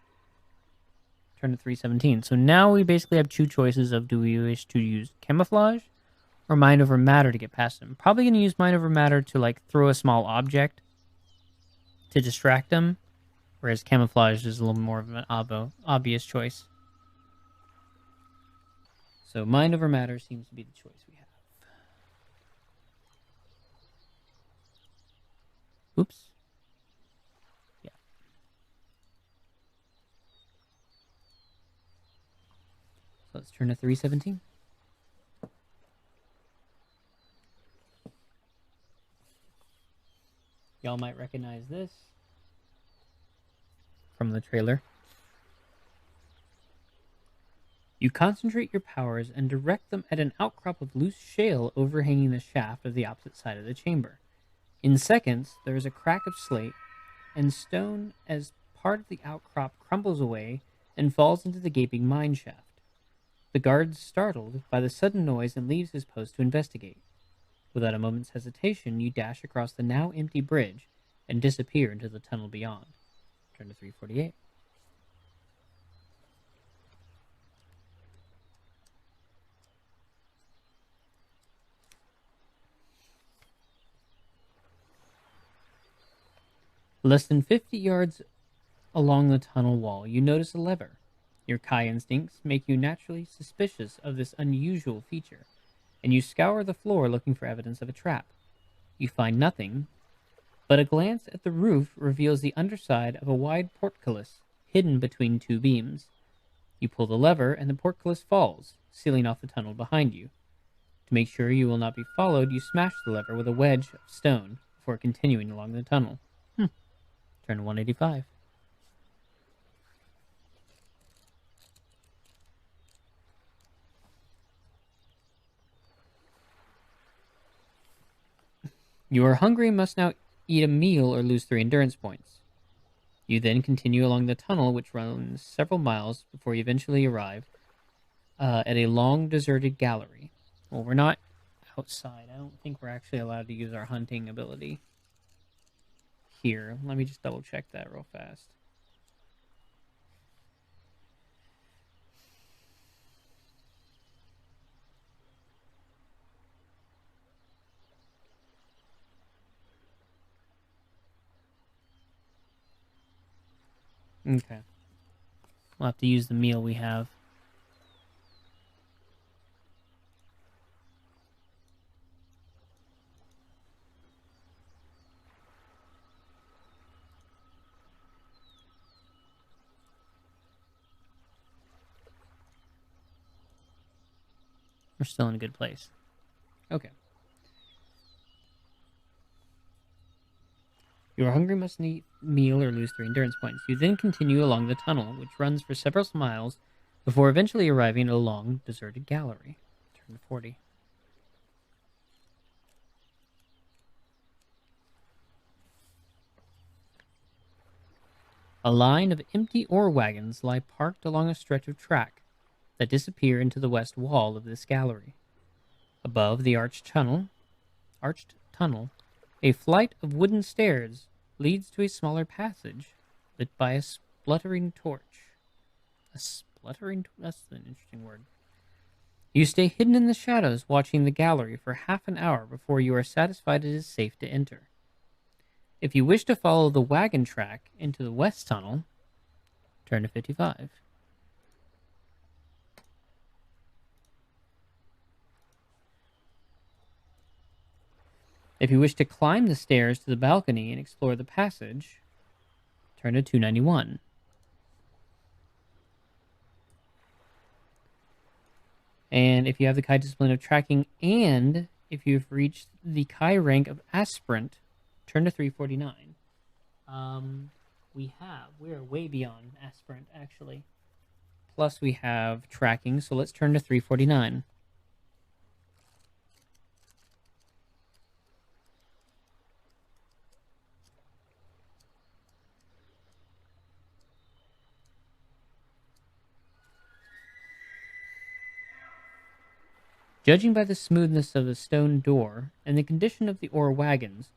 Speaker 1: turn to 317. So now we basically have two choices of do we wish to use camouflage or mind over matter to get past him. Probably going to use mind over matter to like throw a small object to distract him, whereas camouflage is a little more of an obvious choice. So mind over matter seems to be the choice we have. Oops. Yeah. So let's turn to 317. Y'all might recognize this from the trailer. You concentrate your powers and direct them at an outcrop of loose shale overhanging the shaft of the opposite side of the chamber. In seconds, there is a crack of slate, and stone as part of the outcrop crumbles away and falls into the gaping mine shaft. The guard is startled by the sudden noise and leaves his post to investigate. Without a moment's hesitation, you dash across the now empty bridge and disappear into the tunnel beyond. Turn to 348. Less than 50 yards along the tunnel wall, you notice a lever. Your Kai instincts make you naturally suspicious of this unusual feature, and you scour the floor looking for evidence of a trap. You find nothing, but a glance at the roof reveals the underside of a wide portcullis hidden between two beams. You pull the lever, and the portcullis falls, sealing off the tunnel behind you. To make sure you will not be followed, you smash the lever with a wedge of stone before continuing along the tunnel. Turn to 185. You are hungry and must now eat a meal or lose 3 endurance points. You then continue along the tunnel, which runs several miles before you eventually arrive at a long, deserted gallery. Well, we're not outside. I don't think we're actually allowed to use our hunting ability here. Let me just double check that real fast. Okay. We'll have to use the meal we have. We're still in a good place. Okay. You are hungry, must eat meal, or lose 3 endurance points. You then continue along the tunnel, which runs for several miles before eventually arriving at a long, deserted gallery. Turn to 40. A line of empty ore wagons lie parked along a stretch of track that disappear into the west wall of this gallery. Above the arched tunnel, a flight of wooden stairs leads to a smaller passage lit by a spluttering torch. A spluttering? That's an interesting word. You stay hidden in the shadows, watching the gallery for half an hour before you are satisfied it is safe to enter. If you wish to follow the wagon track into the west tunnel, turn to 55. If you wish to climb the stairs to the balcony and explore the passage, turn to 291. And if you have the Kai discipline of tracking, and if you've reached the Kai rank of aspirant, turn to 349. We're way beyond aspirant, actually. Plus we have tracking, so let's turn to 349. Judging by the smoothness of the stone door and the condition of the ore wagons,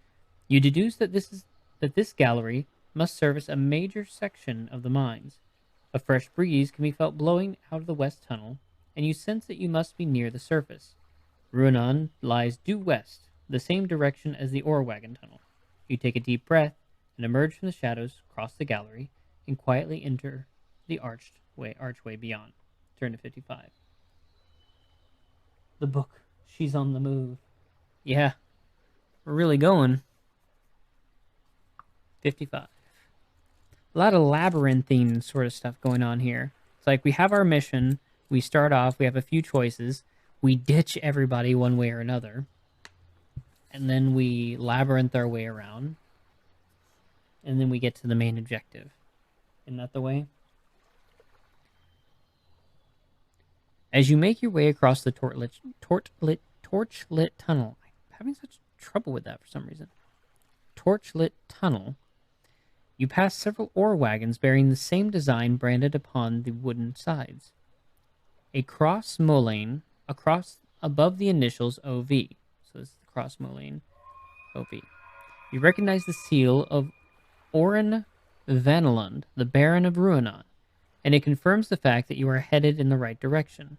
Speaker 1: you deduce that this gallery must service a major section of the mines. A fresh breeze can be felt blowing out of the west tunnel, and you sense that you must be near the surface. Ruanon lies due west, the same direction as the ore wagon tunnel. You take a deep breath and emerge from the shadows, cross the gallery, and quietly enter the archway beyond. Turn to 55. The book. She's on the move. Yeah, we're really going. 55. A lot of labyrinthine sort of stuff going on here. It's like we have our mission. We start off. We have a few choices. We ditch everybody one way or another. And then we labyrinth our way around. And then we get to the main objective. Isn't that the way? As you make your way across the torch-lit tunnel, I'm having such trouble with that for some reason. Torch-lit tunnel, you pass several ore wagons bearing the same design branded upon the wooden sides. A cross mullion above the initials OV. So this is the cross mullion OV. You recognize the seal of Oren Vanelund, the Baron of Ruanon, and it confirms the fact that you are headed in the right direction.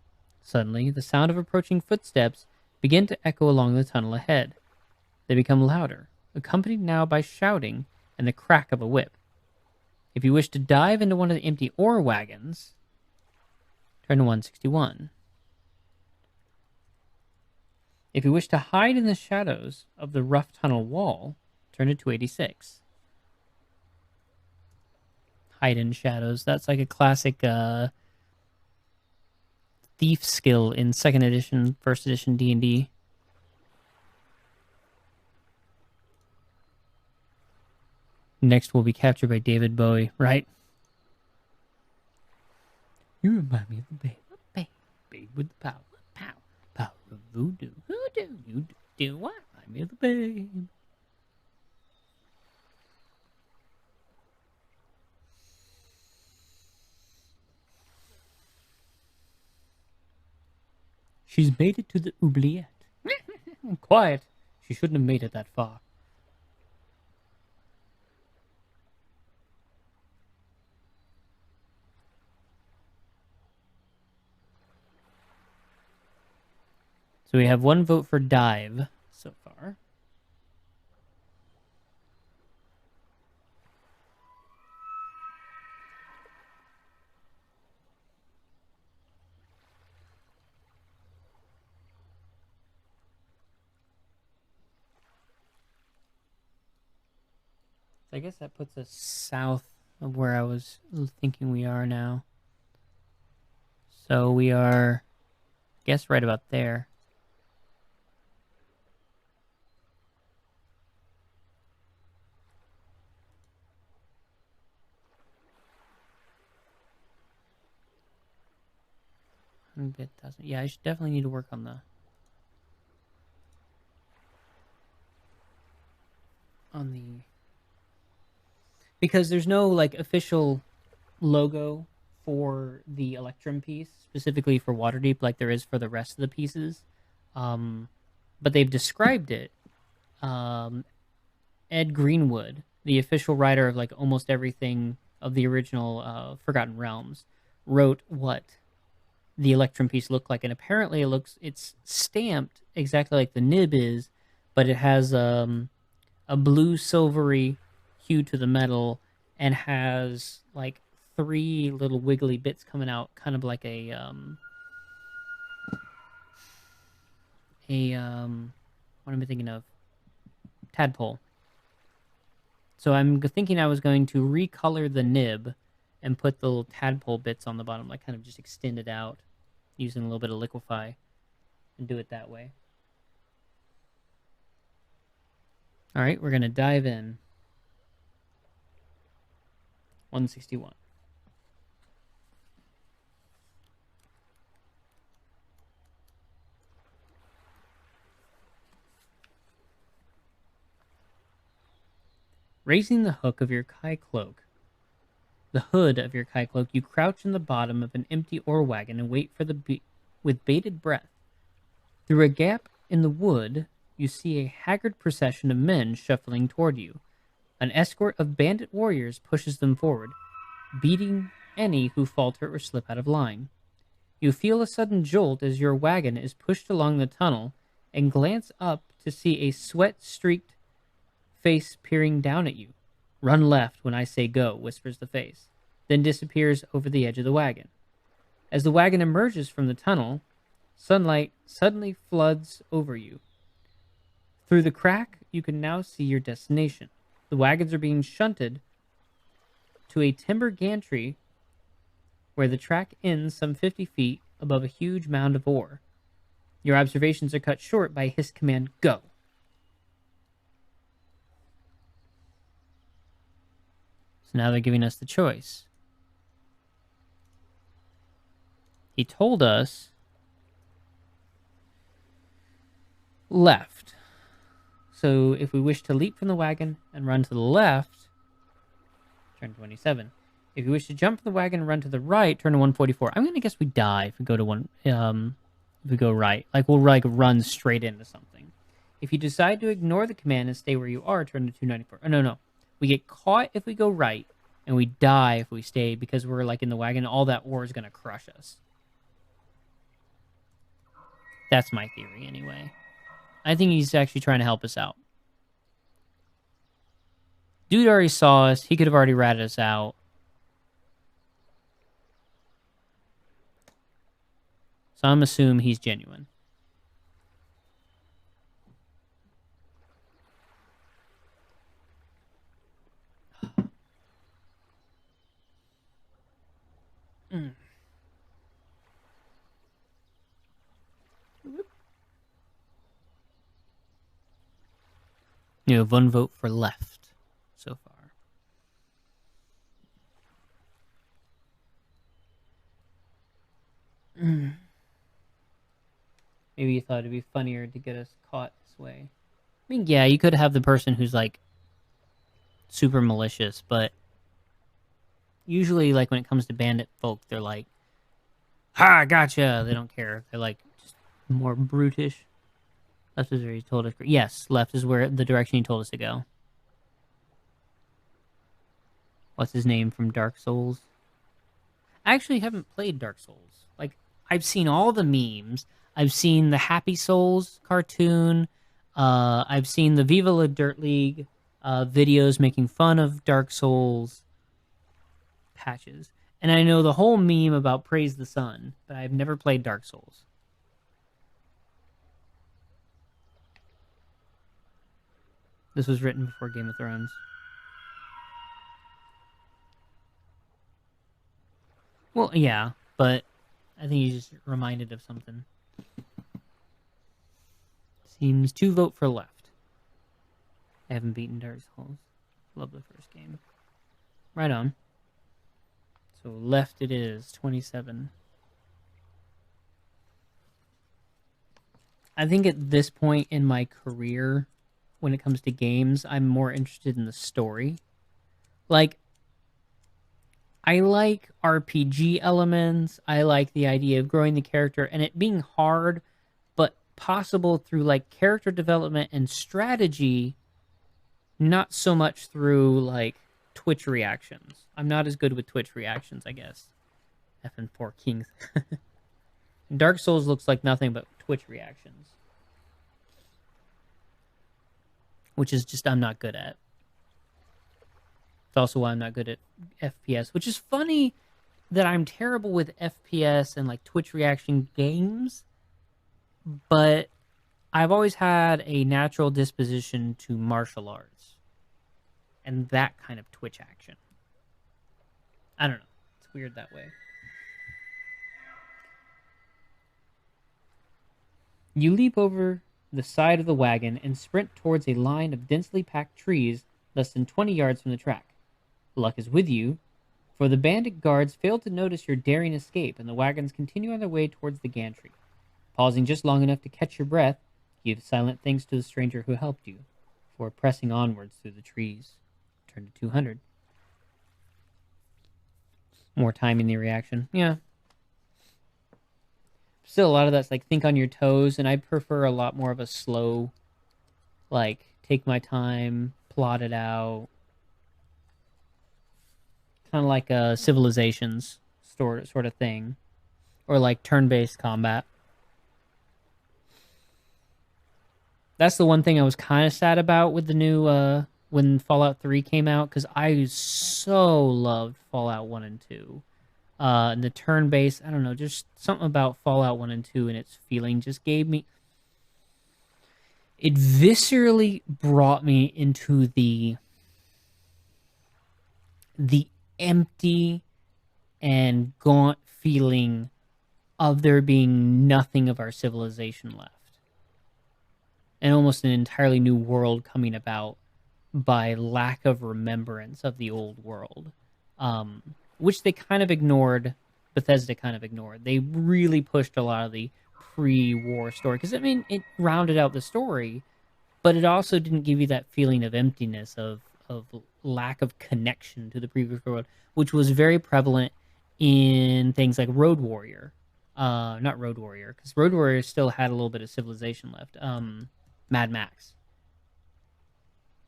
Speaker 1: Suddenly, the sound of approaching footsteps begin to echo along the tunnel ahead. They become louder, accompanied now by shouting and the crack of a whip. If you wish to dive into one of the empty ore wagons, turn to 161. If you wish to hide in the shadows of the rough tunnel wall, turn to 286. Hide in shadows. That's like a classic thief skill in 2nd edition, 1st edition D&D. Next we'll be captured by David Bowie, right? You remind me of the babe with the power of voodoo. Hoodoo, you do what? Remind me of the babe. She's made it to the oubliette. Quiet. She shouldn't have made it that far. So we have one vote for dive so far. I guess that puts us south of where I was thinking we are now. So we are guess right about there. Yeah, I should definitely need to work on the because there's no like official logo for the Electrum piece specifically for Waterdeep like there is for the rest of the pieces. But they've described it. Ed Greenwood, the official writer of like almost everything of the original Forgotten Realms, wrote what the Electrum piece looked like, and apparently it's stamped exactly like the nib is, but it has a blue silvery hue to the metal and has like three little wiggly bits coming out, kind of like what am I thinking of? Tadpole. So I'm thinking I was going to recolor the nib and put the little tadpole bits on the bottom, like kind of just extend it out using a little bit of liquify and do it that way. All right, we're going to dive in. 161. Raising the hook of your Kai cloak, the hood of your Kai cloak, you crouch in the bottom of an empty ore wagon and wait for with bated breath. Through a gap in the wood, you see a haggard procession of men shuffling toward you. An escort of bandit warriors pushes them forward, beating any who falter or slip out of line. You feel a sudden jolt as your wagon is pushed along the tunnel and glance up to see a sweat-streaked face peering down at you. Run left when I say go, whispers the face, then disappears over the edge of the wagon. As the wagon emerges from the tunnel, sunlight suddenly floods over you. Through the crack, you can now see your destination. The wagons are being shunted to a timber gantry where the track ends some 50 feet above a huge mound of ore. Your observations are cut short by his command, go. So now they're giving us the choice. He told us left. So if we wish to leap from the wagon and run to the left, turn 27. If you wish to jump from the wagon and run to the right, turn to 144. I'm gonna guess we die if we go to if we go right. Like we'll like run straight into something. If you decide to ignore the command and stay where you are, turn to 294. Oh no. We get caught if we go right, and we die if we stay because we're like in the wagon. All that ore is gonna crush us. That's my theory anyway. I think he's actually trying to help us out. Dude already saw us. He could have already ratted us out. So I'm assuming he's genuine. You have one vote for left so far. Maybe you thought it'd be funnier to get us caught this way. I mean, yeah, you could have the person who's like super malicious, but usually, like when it comes to bandit folk, they're like, "Ha, gotcha!" They don't care. They're like just more brutish. Left is where he told us. Yes, left is where the direction he told us to go. What's his name from Dark Souls? I actually haven't played Dark Souls. Like, I've seen all the memes. I've seen the Happy Souls cartoon. I've seen the Viva La Dirt League videos making fun of Dark Souls patches. And I know the whole meme about Praise the Sun, but I've never played Dark Souls. This was written before Game of Thrones. Well, yeah, but I think he's just reminded of something. Seems to vote for left. I haven't beaten Dark Souls. Love the first game. Right on. So left it is, 27. I think at this point in my career, when it comes to games, I'm more interested in the story. Like, I like RPG elements. I like the idea of growing the character and it being hard, but possible through like character development and strategy, not so much through like Twitch reactions. I'm not as good with Twitch reactions, I guess. Effing poor Kings. Dark Souls looks like nothing but Twitch reactions, which is just I'm not good at. It's also why I'm not good at FPS, which is funny that I'm terrible with FPS and like Twitch reaction games, but I've always had a natural disposition to martial arts and that kind of Twitch action. I don't know. It's weird that way. You leap over the side of the wagon and sprint towards a line of densely packed trees less than 20 yards from the track. Luck is with you, for the bandit guards fail to notice your daring escape, and the wagons continue on their way towards the gantry. Pausing just long enough to catch your breath, you give silent thanks to the stranger who helped you, before pressing onwards through the trees. Turn to 200. More time in the reaction. Yeah. Still, a lot of that's like think on your toes, and I prefer a lot more of a slow, like, take my time, plot it out. Kind of like a Civilizations sort of thing, or like turn-based combat. That's the one thing I was kind of sad about with the new when Fallout 3 came out, because I so loved Fallout 1 and 2. And the turn-based, I don't know, just something about Fallout 1 and 2 and its feeling just gave me... It viscerally brought me into the empty and gaunt feeling of there being nothing of our civilization left. And almost an entirely new world coming about by lack of remembrance of the old world. Which they kind of ignored. Bethesda kind of ignored. They really pushed a lot of the pre-war story. Because, I mean, it rounded out the story, but it also didn't give you that feeling of emptiness, of lack of connection to the previous world, which was very prevalent in things like Road Warrior. Not Road Warrior, because Road Warrior still had a little bit of civilization left. Mad Max.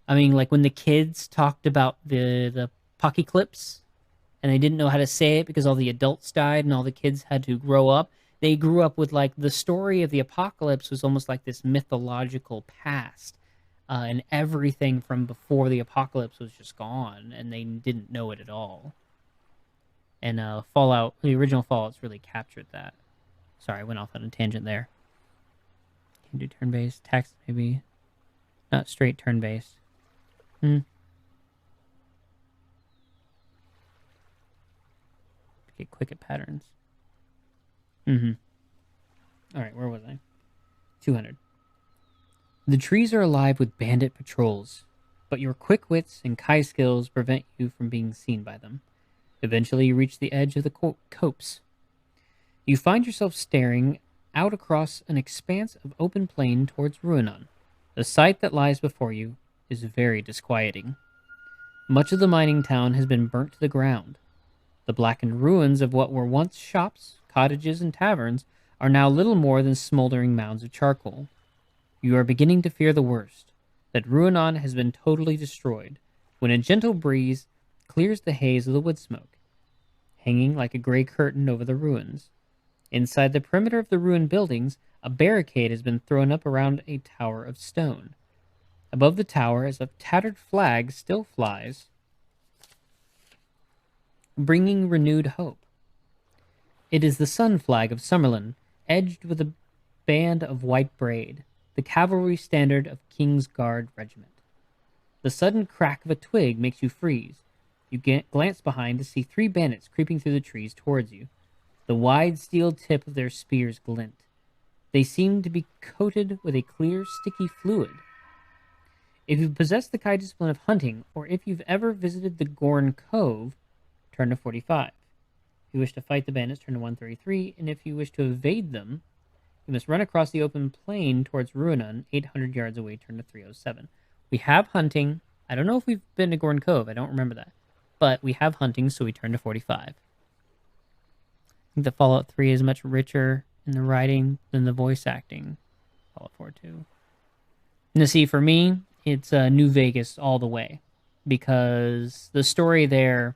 Speaker 1: I mean, like when the kids talked about the apocalypse, and they didn't know how to say it because all the adults died and all the kids had to grow up. They grew up with like the story of the apocalypse was almost like this mythological past. And everything from before the apocalypse was just gone, and they didn't know it at all. And Fallout, the original Fallout's really captured that. Sorry, I went off on a tangent there. Can do turn-based, text maybe. Not straight turn-based. Get quick at patterns. Alright, where was I? 200. The trees are alive with bandit patrols, but your quick wits and Kai skills prevent you from being seen by them. Eventually, you reach the edge of the copse. You find yourself staring out across an expanse of open plain towards Ruinon. The sight that lies before you is very disquieting. Much of the mining town has been burnt to the ground. The blackened ruins of what were once shops, cottages, and taverns are now little more than smoldering mounds of charcoal. You are beginning to fear the worst, that Ruinon has been totally destroyed, when a gentle breeze clears the haze of the wood smoke, hanging like a gray curtain over the ruins. Inside the perimeter of the ruined buildings, a barricade has been thrown up around a tower of stone. Above the tower, as a tattered flag still flies, bringing renewed hope. It is the sun flag of Summerlin, edged with a band of white braid, the cavalry standard of King's Guard Regiment. The sudden crack of a twig makes you freeze. You glance behind to see 3 bandits creeping through the trees towards you. The wide steel tip of their spears glint. They seem to be coated with a clear, sticky fluid. If you possess the Kai discipline of hunting, or if you've ever visited the Gorn Cove, turn to 45. If you wish to fight the bandits, turn to 133, and if you wish to evade them, you must run across the open plain towards Ruinan, 800 yards away, turn to 307. We have hunting. I don't know if we've been to Gorn Cove. I don't remember that. But we have hunting, so we turn to 45. I think the Fallout 3 is much richer in the writing than the voice acting. Fallout 4 too. And to see, for me, it's New Vegas all the way. Because the story there,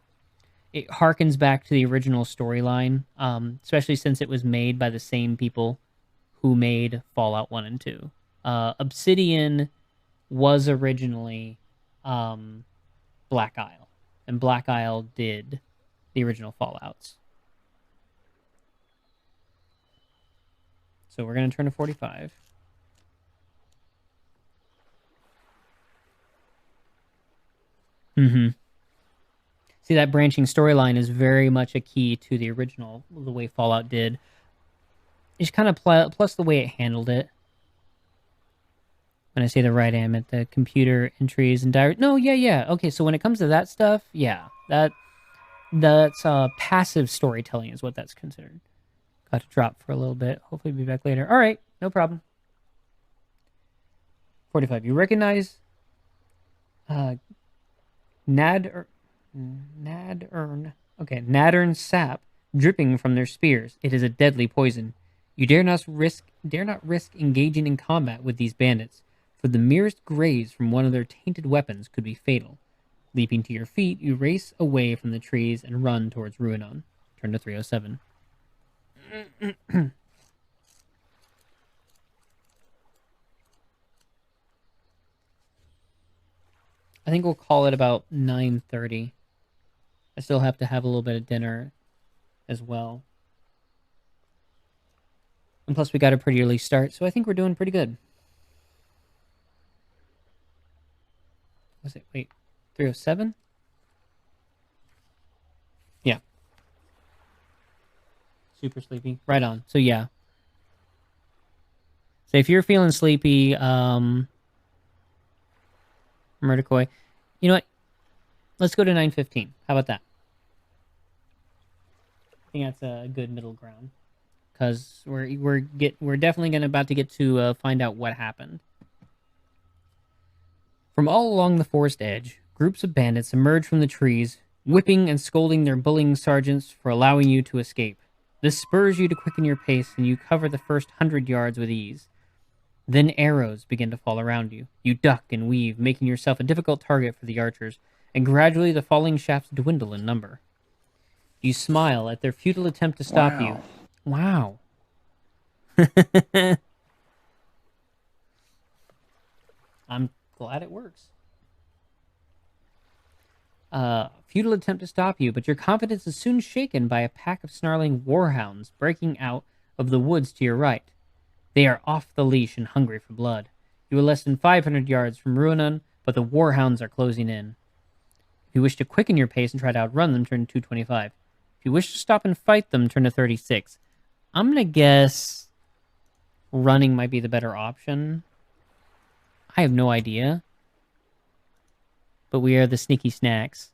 Speaker 1: it harkens back to the original storyline, especially since it was made by the same people who made Fallout 1 and 2. Obsidian was originally Black Isle, and Black Isle did the original Fallouts. So we're going to turn to 45. Mm-hmm. See, that branching storyline is very much a key to the original, the way Fallout did. It's kind of plus the way it handled it. When I say the right, I am at the computer entries and diary. No, yeah. Okay, so when it comes to that stuff, yeah, that's passive storytelling is what that's considered. Got to drop for a little bit. Hopefully, be back later. All right, no problem. 45. You recognize Nadern. Okay, Nadern sap dripping from their spears. It is a deadly poison. You dare not risk engaging in combat with these bandits, for the merest graze from one of their tainted weapons could be fatal. Leaping to your feet, you race away from the trees and run towards Ruinon. Turn to 307. I think we'll call it about 9:30. I still have to have a little bit of dinner as well. And plus, we got a pretty early start, so I think we're doing pretty good. Was it? Wait, 307? Yeah. Super sleepy. Right on. So, yeah. So, if you're feeling sleepy, Murdercoy, you know what? Let's go to 9:15. How about that? I think that's a good middle ground. Because we're definitely about to get to find out what happened. From all along the forest edge, groups of bandits emerge from the trees, whipping and scolding their bullying sergeants for allowing you to escape. This spurs you to quicken your pace, and you cover the first 100 yards with ease. Then arrows begin to fall around you. You duck and weave, making yourself a difficult target for the archers, and gradually the falling shafts dwindle in number. You smile at their futile attempt to stop you. Wow. I'm glad it works. Futile attempt to stop you, but your confidence is soon shaken by a pack of snarling warhounds breaking out of the woods to your right. They are off the leash and hungry for blood. You are less than 500 yards from Ruinan, but the warhounds are closing in. If you wish to quicken your pace and try to outrun them, turn to 225. If you wish to stop and fight them, turn to 36. I'm going to guess running might be the better option. I have no idea. But we are the sneaky snacks.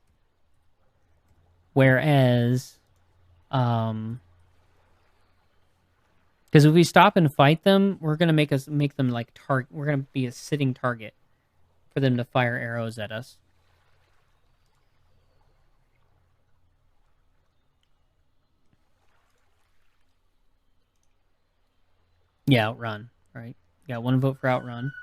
Speaker 1: Whereas, because if we stop and fight them, we're gonna make them like target. We're gonna be a sitting target for them to fire arrows at us. Yeah, outrun. Right. Got one vote for outrun.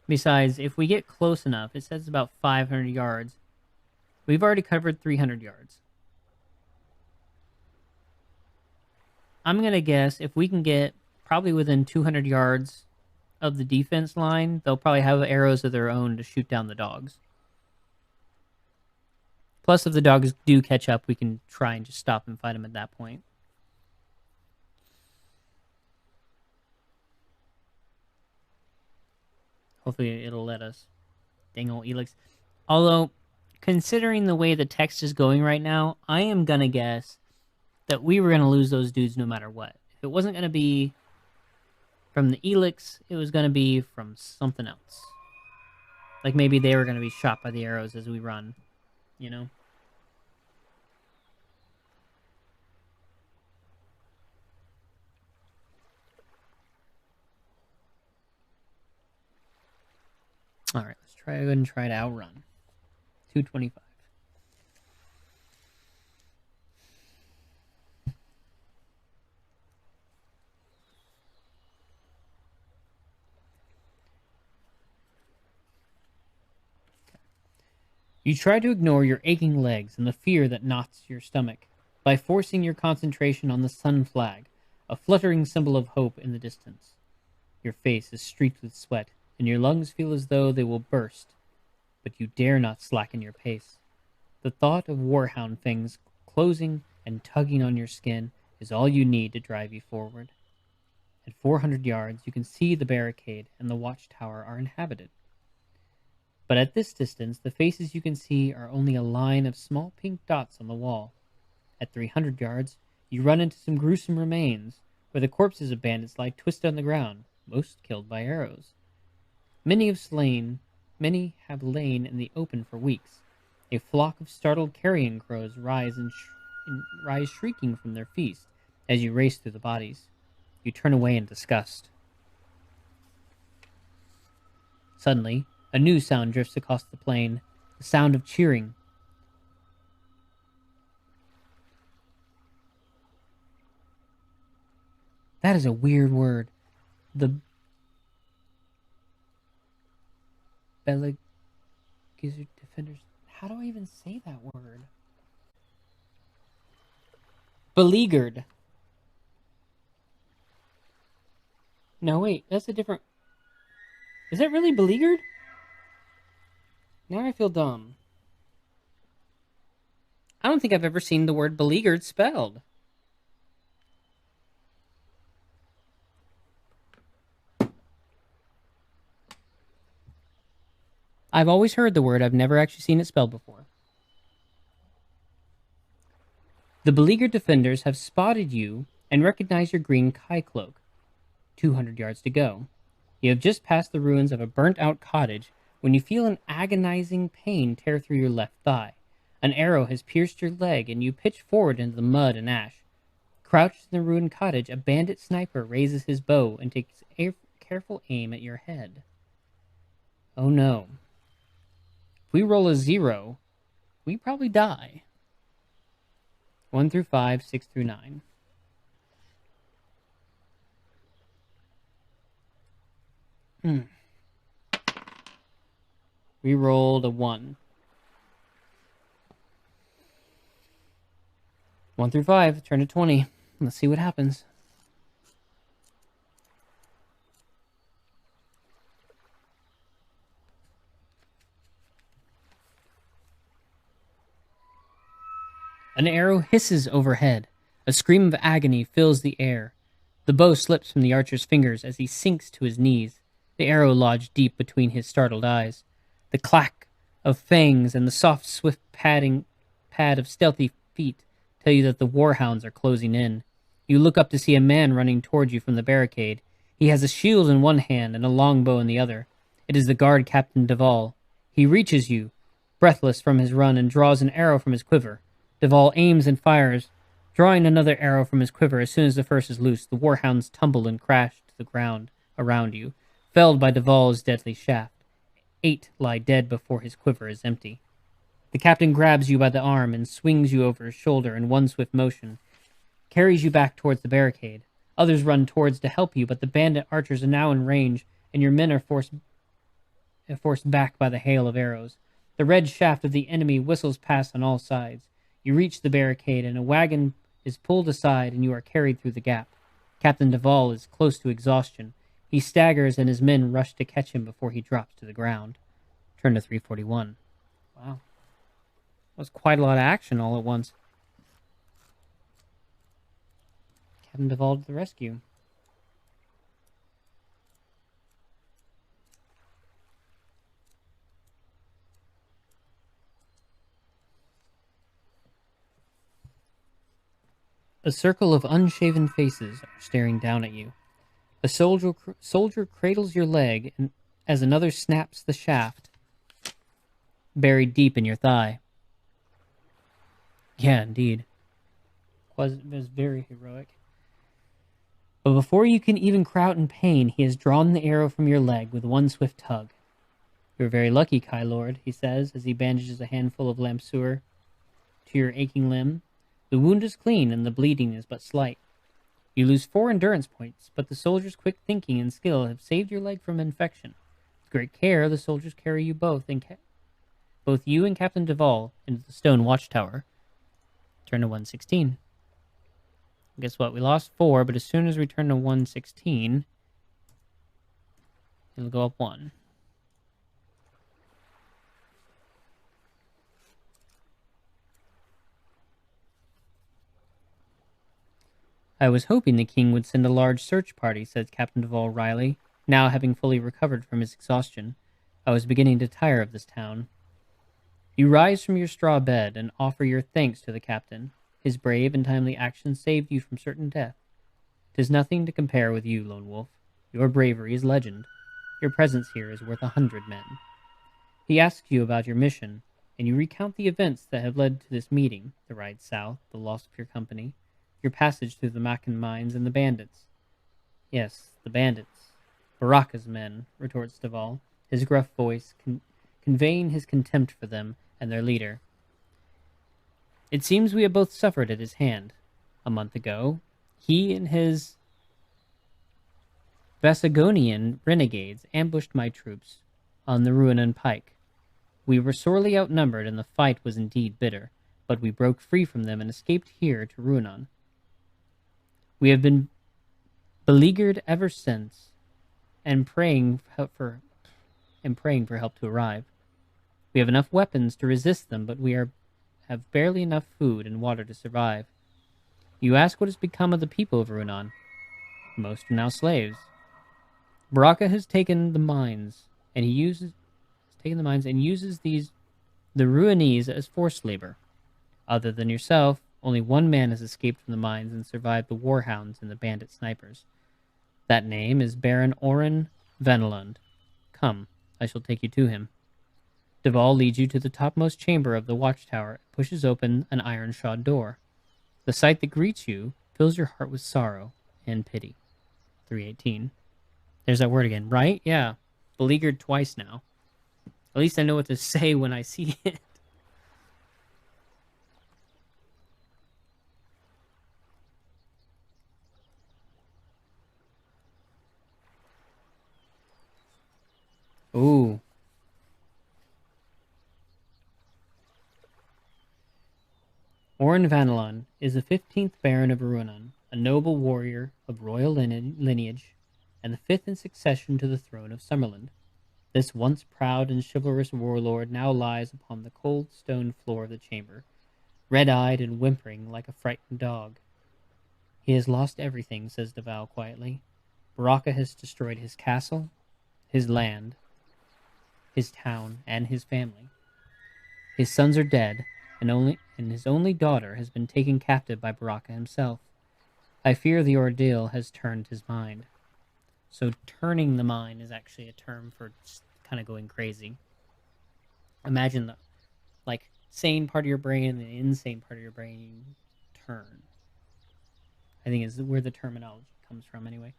Speaker 1: Besides, if we get close enough, it says about 500 yards. We've already covered 300 yards. I'm going to guess if we can get probably within 200 yards of the defense line, they'll probably have arrows of their own to shoot down the dogs. Plus, if the dogs do catch up, we can try and just stop and fight them at that point. Hopefully it'll let us. Dang old Elix. Although, considering the way the text is going right now, I am gonna guess that we were gonna lose those dudes no matter what. If it wasn't gonna be from the Elix, it was gonna be from something else. Like maybe they were gonna be shot by the arrows as we run, you know? Alright, let's try and try to outrun. 225. You try to ignore your aching legs and the fear that knots your stomach by forcing your concentration on the sun flag, a fluttering symbol of hope in the distance. Your face is streaked with sweat, and your lungs feel as though they will burst, but you dare not slacken your pace. The thought of warhound fangs closing and tugging on your skin is all you need to drive you forward. At 400 yards, you can see the barricade and the watchtower are inhabited. But at this distance, the faces you can see are only a line of small pink dots on the wall. At 300 yards, you run into some gruesome remains, where the corpses of bandits lie twisted on the ground, most killed by arrows. Many have lain in the open for weeks. A flock of startled carrion crows rise shrieking from their feast as you race through the bodies. You turn away in disgust. Suddenly, a new sound drifts across the plain, the sound of cheering. That is a weird word. The Bela Gizzard Defenders. How do I even say that word? Beleaguered. No, wait, that's a different... Is that really beleaguered? Now I feel dumb. I don't think I've ever seen the word beleaguered spelled. I've always heard the word, I've never actually seen it spelled before. The beleaguered defenders have spotted you and recognize your green Kai cloak. 200 yards to go. You have just passed the ruins of a burnt-out cottage when you feel an agonizing pain tear through your left thigh. An arrow has pierced your leg, and you pitch forward into the mud and ash. Crouched in the ruined cottage, a bandit sniper raises his bow and takes a careful aim at your head. Oh no. If we roll a 0, we probably die. 1 through 5, 6 through 9. We rolled a 1. 1 through 5, turn to 20. Let's see what happens. An arrow hisses overhead. A scream of agony fills the air. The bow slips from the archer's fingers as he sinks to his knees, the arrow lodged deep between his startled eyes. The clack of fangs and the soft, swift pad of stealthy feet tell you that the warhounds are closing in. You look up to see a man running toward you from the barricade. He has a shield in one hand and a longbow in the other. It is the guard Captain Duval. He reaches you, breathless from his run, and draws an arrow from his quiver. Duval aims and fires, drawing another arrow from his quiver. As soon as the first is loose, the warhounds tumble and crash to the ground around you, felled by Duval's deadly shaft. 8 lie dead before his quiver is empty. The captain grabs you by the arm and swings you over his shoulder in one swift motion, carries you back towards the barricade. Others run towards to help you, but the bandit archers are now in range, and your men are forced back by the hail of arrows. The red shaft of the enemy whistles past on all sides. You reach the barricade, and a wagon is pulled aside, and you are carried through the gap. Captain Duval is close to exhaustion. He staggers, and his men rush to catch him before he drops to the ground. Turn to 341. Wow. That was quite a lot of action all at once. Captain Duval to the rescue. A circle of unshaven faces are staring down at you. A soldier cradles your leg and as another snaps the shaft, buried deep in your thigh. Yeah, indeed. It was very heroic. But before you can even cry out in pain, he has drawn the arrow from your leg with one swift tug. You're very lucky, Kai Lord, he says as he bandages a handful of lampsuer to your aching limb. The wound is clean and the bleeding is but slight. You lose 4 endurance points, but the soldier's quick thinking and skill have saved your leg from infection. With great care, the soldiers carry you both you and Captain Duvall into the stone watchtower. Turn to 116. Guess what? We lost 4, but as soon as we turn to 116, it'll go up 1. I was hoping the king would send a large search party, said Captain Duvall wryly. Now, having fully recovered from his exhaustion, I was beginning to tire of this town. You rise from your straw bed and offer your thanks to the captain. His brave and timely action saved you from certain death. 'Tis nothing to compare with you, Lone Wolf. Your bravery is legend. Your presence here is worth 100 men. He asks you about your mission, and you recount the events that have led to this meeting, the ride south, the loss of your company, your passage through the Macan mines, and the bandits. Yes, the bandits. Baraka's men, retorts Duval, his gruff voice conveying his contempt for them and their leader. It seems we have both suffered at his hand. A month ago, he and his Vasagonian renegades ambushed my troops on the Ruanan Pike. We were sorely outnumbered, and the fight was indeed bitter, but we broke free from them and escaped here to Ruanan. We have been beleaguered ever since, and praying for help to arrive. We have enough weapons to resist them, but we have barely enough food and water to survive. You ask what has become of the people of Ruanan. Most are now slaves. Baraka has taken the mines, and uses the Ruanese as forced labor. Other than yourself, only one man has escaped from the mines and survived the warhounds and the bandit snipers. That name is Baron Oren Vanelund. Come, I shall take you to him. Duval leads you to the topmost chamber of the watchtower and pushes open an iron-shod door. The sight that greets you fills your heart with sorrow and pity. 318. There's that word again, right? Yeah. Beleaguered twice now. At least I know what to say when I see it. Ooh. Oren Vanelon is the 15th Baron of Ruanan, a noble warrior of royal lineage, and the 5th in succession to the throne of Summerland. This once proud and chivalrous warlord now lies upon the cold stone floor of the chamber, red-eyed and whimpering like a frightened dog. He has lost everything, says Duval quietly. Baraka has destroyed his castle, his land, his town, and his family. His sons are dead, and his only daughter has been taken captive by Baraka himself. I fear the ordeal has turned his mind. So turning the mind is actually a term for just kind of going crazy. Imagine the sane part of your brain and the insane part of your brain turn. I think is where the terminology comes from anyway.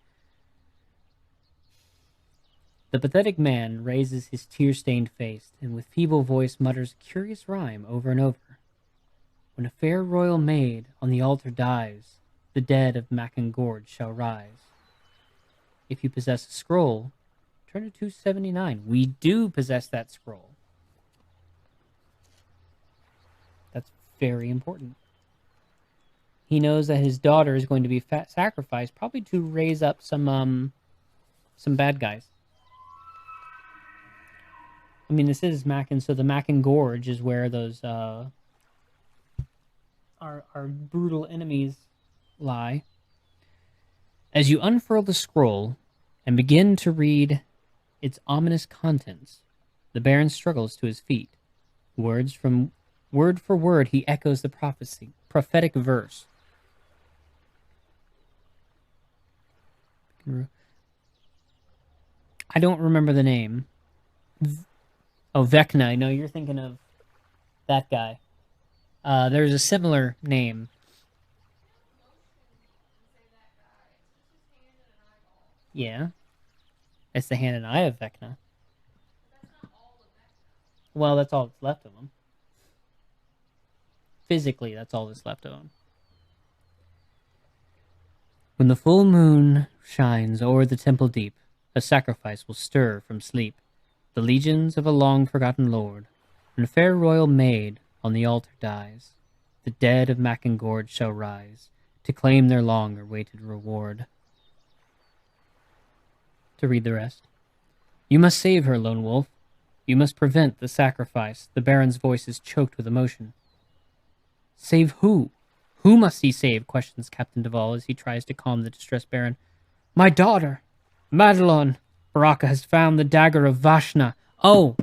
Speaker 1: The pathetic man raises his tear-stained face and with feeble voice mutters a curious rhyme over and over. When a fair royal maid on the altar dies, the dead of Macan Gorge shall rise. If you possess a scroll, turn to 279. We do possess that scroll. That's very important. He knows that his daughter is going to be sacrificed, probably to raise up some bad guys. I mean, this is Macan, so the Macan Gorge is where those our brutal enemies lie. As you unfurl the scroll and begin to read its ominous contents, the Baron struggles to his feet. Word for word, he echoes the prophetic verse. I don't remember the name. Oh, Vecna. No, you're thinking of that guy. There's a similar name. Yeah. It's the hand and eye of Vecna. Well, that's all that's left of him. Physically, that's all that's left of him. When the full moon shines o'er the temple deep, a sacrifice will stir from sleep the legions of a long-forgotten lord. When a fair royal maid on the altar dies, the dead of Mackengord shall rise to claim their long-awaited reward. To read the rest. You must save her, Lone Wolf. You must prevent the sacrifice. The Baron's voice is choked with emotion. Save who? Who must he save? Questions Captain Duval as he tries to calm the distressed Baron. My daughter, Madelon. Baraka has found the dagger of Vashna. Oh,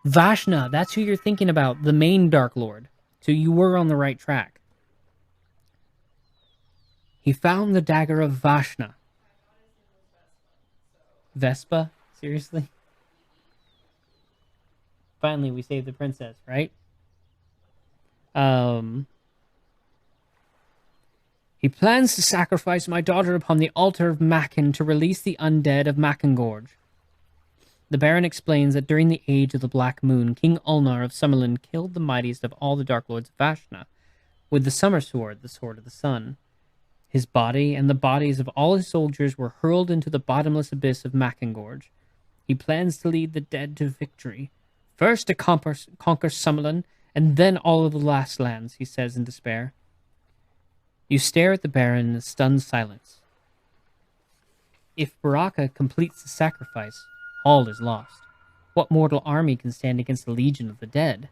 Speaker 1: Vashna, that's who you're thinking about, the main Dark Lord. So you were on the right track. He found the dagger of Vashna. Vespa? Seriously? Finally, we saved the princess, right? He plans to sacrifice my daughter upon the altar of Macken to release the undead of Mackengorge. The Baron explains that during the age of the Black Moon, King Ulnar of Summerland killed the mightiest of all the Dark Lords of Vashna with the Summer Sword, the Sword of the Sun. His body and the bodies of all his soldiers were hurled into the bottomless abyss of Mackengorge. He plans to lead the dead to victory, first to conquer Summerland, and then all of the last lands, he says in despair. You stare at the Baron in a stunned silence. If Baraka completes the sacrifice, all is lost. What mortal army can stand against the legion of the dead?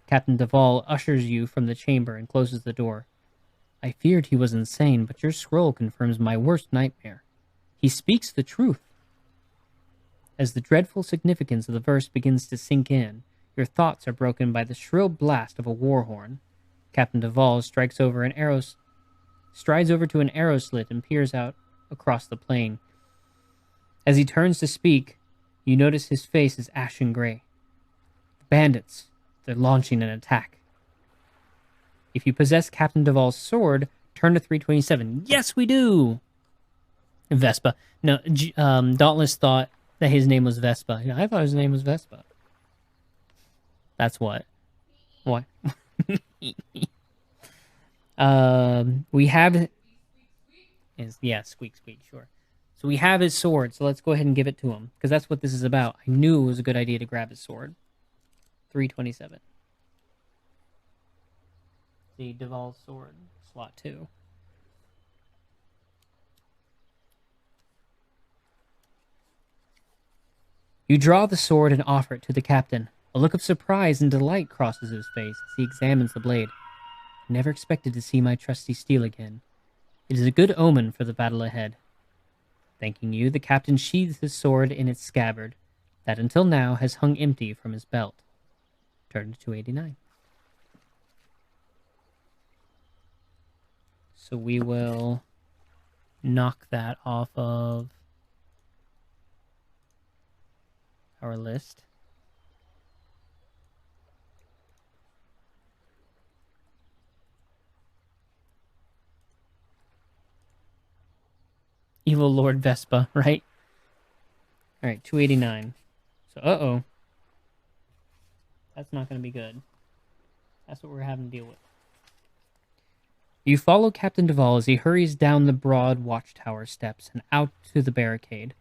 Speaker 1: Captain Duval ushers you from the chamber and closes the door. I feared he was insane, but your scroll confirms my worst nightmare. He speaks the truth. As the dreadful significance of the verse begins to sink in, your thoughts are broken by the shrill blast of a war horn. Captain Duval strides over to an arrow slit and peers out across the plain. As he turns to speak, you notice his face is ashen gray. The bandits, they're launching an attack. If you possess Captain Duval's sword, turn to 327. Yes, we do! Vespa. No, Dauntless thought that his name was Vespa. I thought his name was Vespa. That's what. What? We have... Yeah, squeak, squeak, sure. So we have his sword, so let's go ahead and give it to him, because that's what this is about. I knew it was a good idea to grab his sword. 327. The Duval sword, slot 2. You draw the sword and offer it to the captain. A look of surprise and delight crosses his face as he examines the blade. I never expected to see my trusty steel again. It is a good omen for the battle ahead. Thanking you, the captain sheathes his sword in its scabbard, that until now has hung empty from his belt. Turn to 289. So we will knock that off of our list. Evil Lord Vespa, right? Alright, 289. So, uh-oh. That's not going to be good. That's what we're having to deal with. You follow Captain Duval as he hurries down the broad watchtower steps and out to the barricade.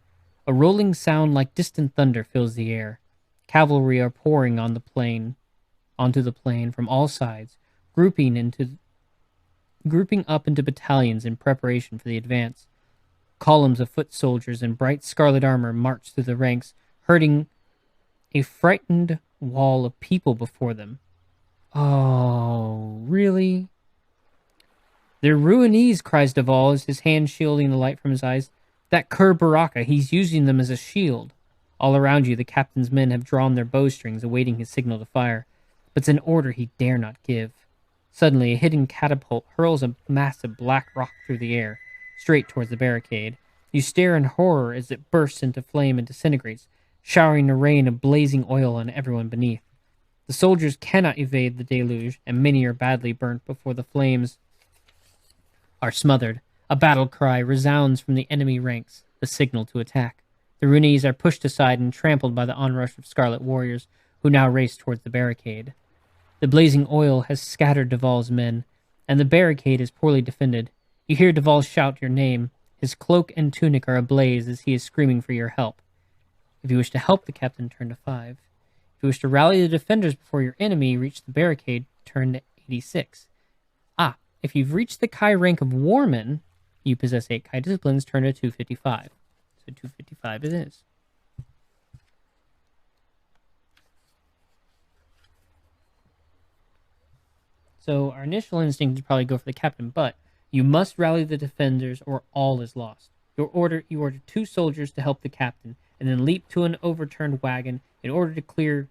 Speaker 1: A rolling sound like distant thunder fills the air. Cavalry are pouring onto the plain from all sides, grouping up into battalions in preparation for the advance. Columns of foot soldiers in bright scarlet armor march through the ranks, herding a frightened wall of people before them. Oh, really? They're ruinees, cries Duval as his hand shielding the light from his eyes. That cur Baraka, he's using them as a shield. All around you, the captain's men have drawn their bowstrings, awaiting his signal to fire. But it's an order he dare not give. Suddenly, a hidden catapult hurls a mass of black rock through the air. straight towards the barricade. You stare in horror as it bursts into flame and disintegrates, showering a rain of blazing oil on everyone beneath. The soldiers cannot evade the deluge, and many are badly burnt before the flames are smothered. A battle cry resounds from the enemy ranks, the signal to attack. The Runese are pushed aside and trampled by the onrush of Scarlet warriors, who now race towards the barricade. The blazing oil has scattered Duval's men, and the barricade is poorly defended. You hear Duval shout your name. His cloak and tunic are ablaze as he is screaming for your help. If you wish to help the captain, turn to 5. If you wish to rally the defenders before your enemy reach the barricade, turn to 86. If you've reached the Kai rank of Warman, you possess 8 Kai disciplines, turn to 255. So 255 it is. So our initial instinct is probably go for the captain, but you must rally the defenders or all is lost. You order 2 soldiers to help the captain, and then leap to an overturned wagon in order to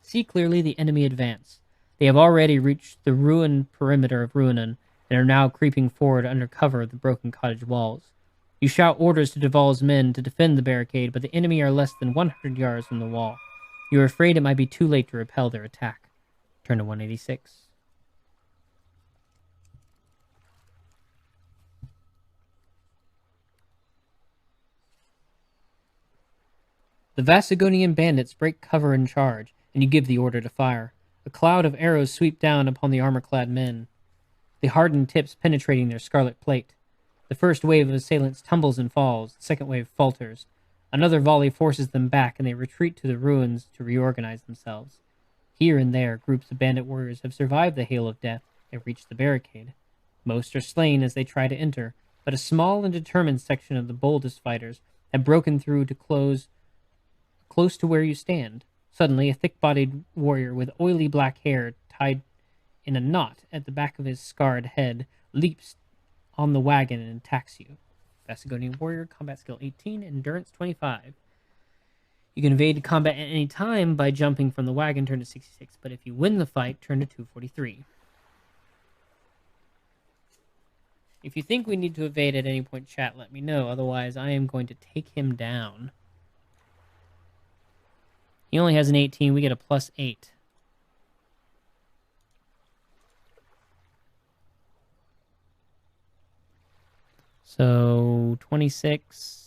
Speaker 1: see clearly the enemy advance. They have already reached the ruined perimeter of Ruinan and are now creeping forward under cover of the broken cottage walls. You shout orders to Duval's men to defend the barricade, but the enemy are less than 100 yards from the wall. You are afraid it might be too late to repel their attack. Turn to 186. The Vasigonian bandits break cover and charge, and you give the order to fire. A cloud of arrows sweep down upon the armor-clad men, the hardened tips penetrating their scarlet plate. The first wave of assailants tumbles and falls, the second wave falters. Another volley forces them back, and they retreat to the ruins to reorganize themselves. Here and there, groups of bandit warriors have survived the hail of death and reached the barricade. Most are slain as they try to enter, but a small and determined section of the boldest fighters have broken through to close to where you stand. Suddenly, a thick-bodied warrior with oily black hair tied in a knot at the back of his scarred head leaps on the wagon and attacks you. Vasigonian warrior, combat skill 18, endurance 25. You can evade combat at any time by jumping from the wagon, turn to 66, but if you win the fight, turn to 243. If you think we need to evade at any point, chat, let me know. Otherwise, I am going to take him down. He only has an 18. We get a +8. So 26.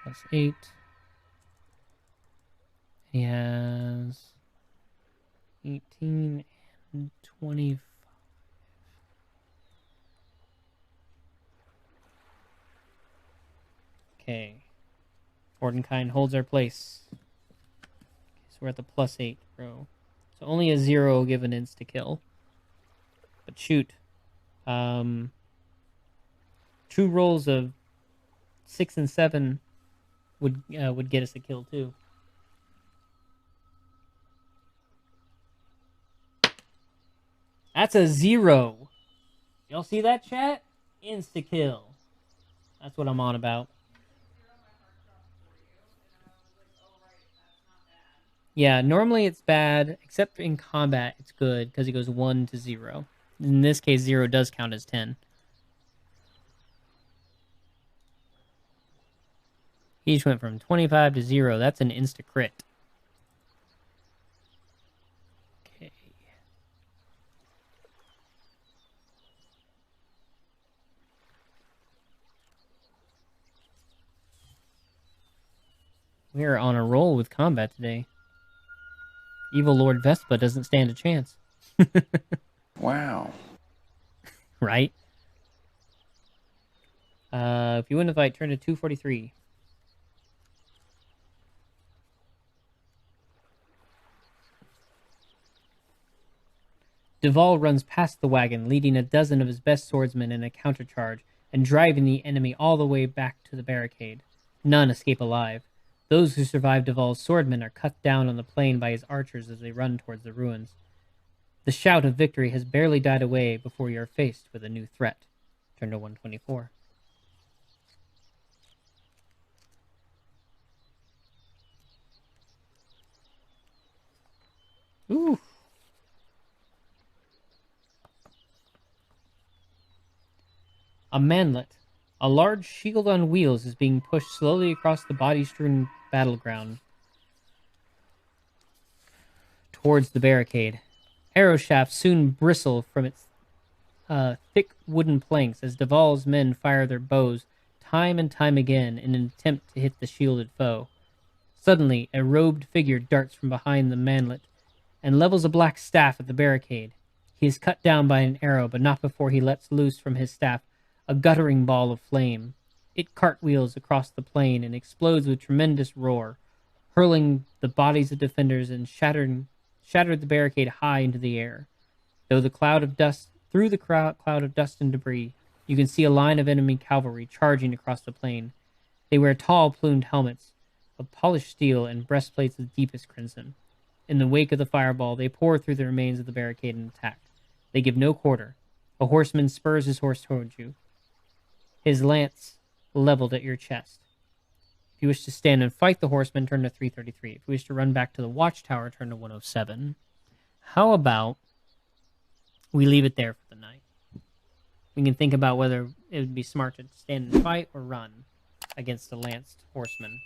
Speaker 1: +8. He has 18 and 25. Okay. Ordenkind holds our place. Okay, so we're at the +8 row. So only a 0 will give an insta-kill. But shoot. 2 rolls of 6 and 7 would get us a kill too. That's a 0. Y'all see that, chat? Insta-kill. That's what I'm on about. Yeah, normally it's bad, except in combat it's good, because it goes 1 to 0. In this case, 0 does count as 10. He just went from 25 to 0. That's an insta-crit. Okay. We are on a roll with combat today. Evil Lord Vespa doesn't stand a chance.
Speaker 3: Wow.
Speaker 1: Right? If you win the fight, turn to 243. Duval runs past the wagon, leading a dozen of his best swordsmen in a countercharge and driving the enemy all the way back to the barricade. None escape alive. Those who survive Duval's swordmen are cut down on the plain by his archers as they run towards the ruins. The shout of victory has barely died away before you are faced with a new threat. Turn to 124. Ooh. A manlet. A large shield on wheels is being pushed slowly across the body-strewn battleground towards the barricade. Arrow shafts soon bristle from its thick wooden planks as Duval's men fire their bows time and time again in an attempt to hit the shielded foe. Suddenly, a robed figure darts from behind the manlet and levels a black staff at the barricade. He is cut down by an arrow, but not before he lets loose from his staff a guttering ball of flame. It cartwheels across the plain and explodes with tremendous roar, hurling the bodies of defenders and shattered the barricade high into the air. Through the cloud of dust and debris, you can see a line of enemy cavalry charging across the plain. They wear tall plumed helmets of polished steel and breastplates of deepest crimson. In the wake of the fireball, they pour through the remains of the barricade and attack. They give no quarter. A horseman spurs his horse towards you, his lance leveled at your chest. If you wish to stand and fight the horseman, turn to 333. If you wish to run back to the watchtower, turn to 107. How about we leave it there for the night? We can think about whether it would be smart to stand and fight or run against a lanced horseman.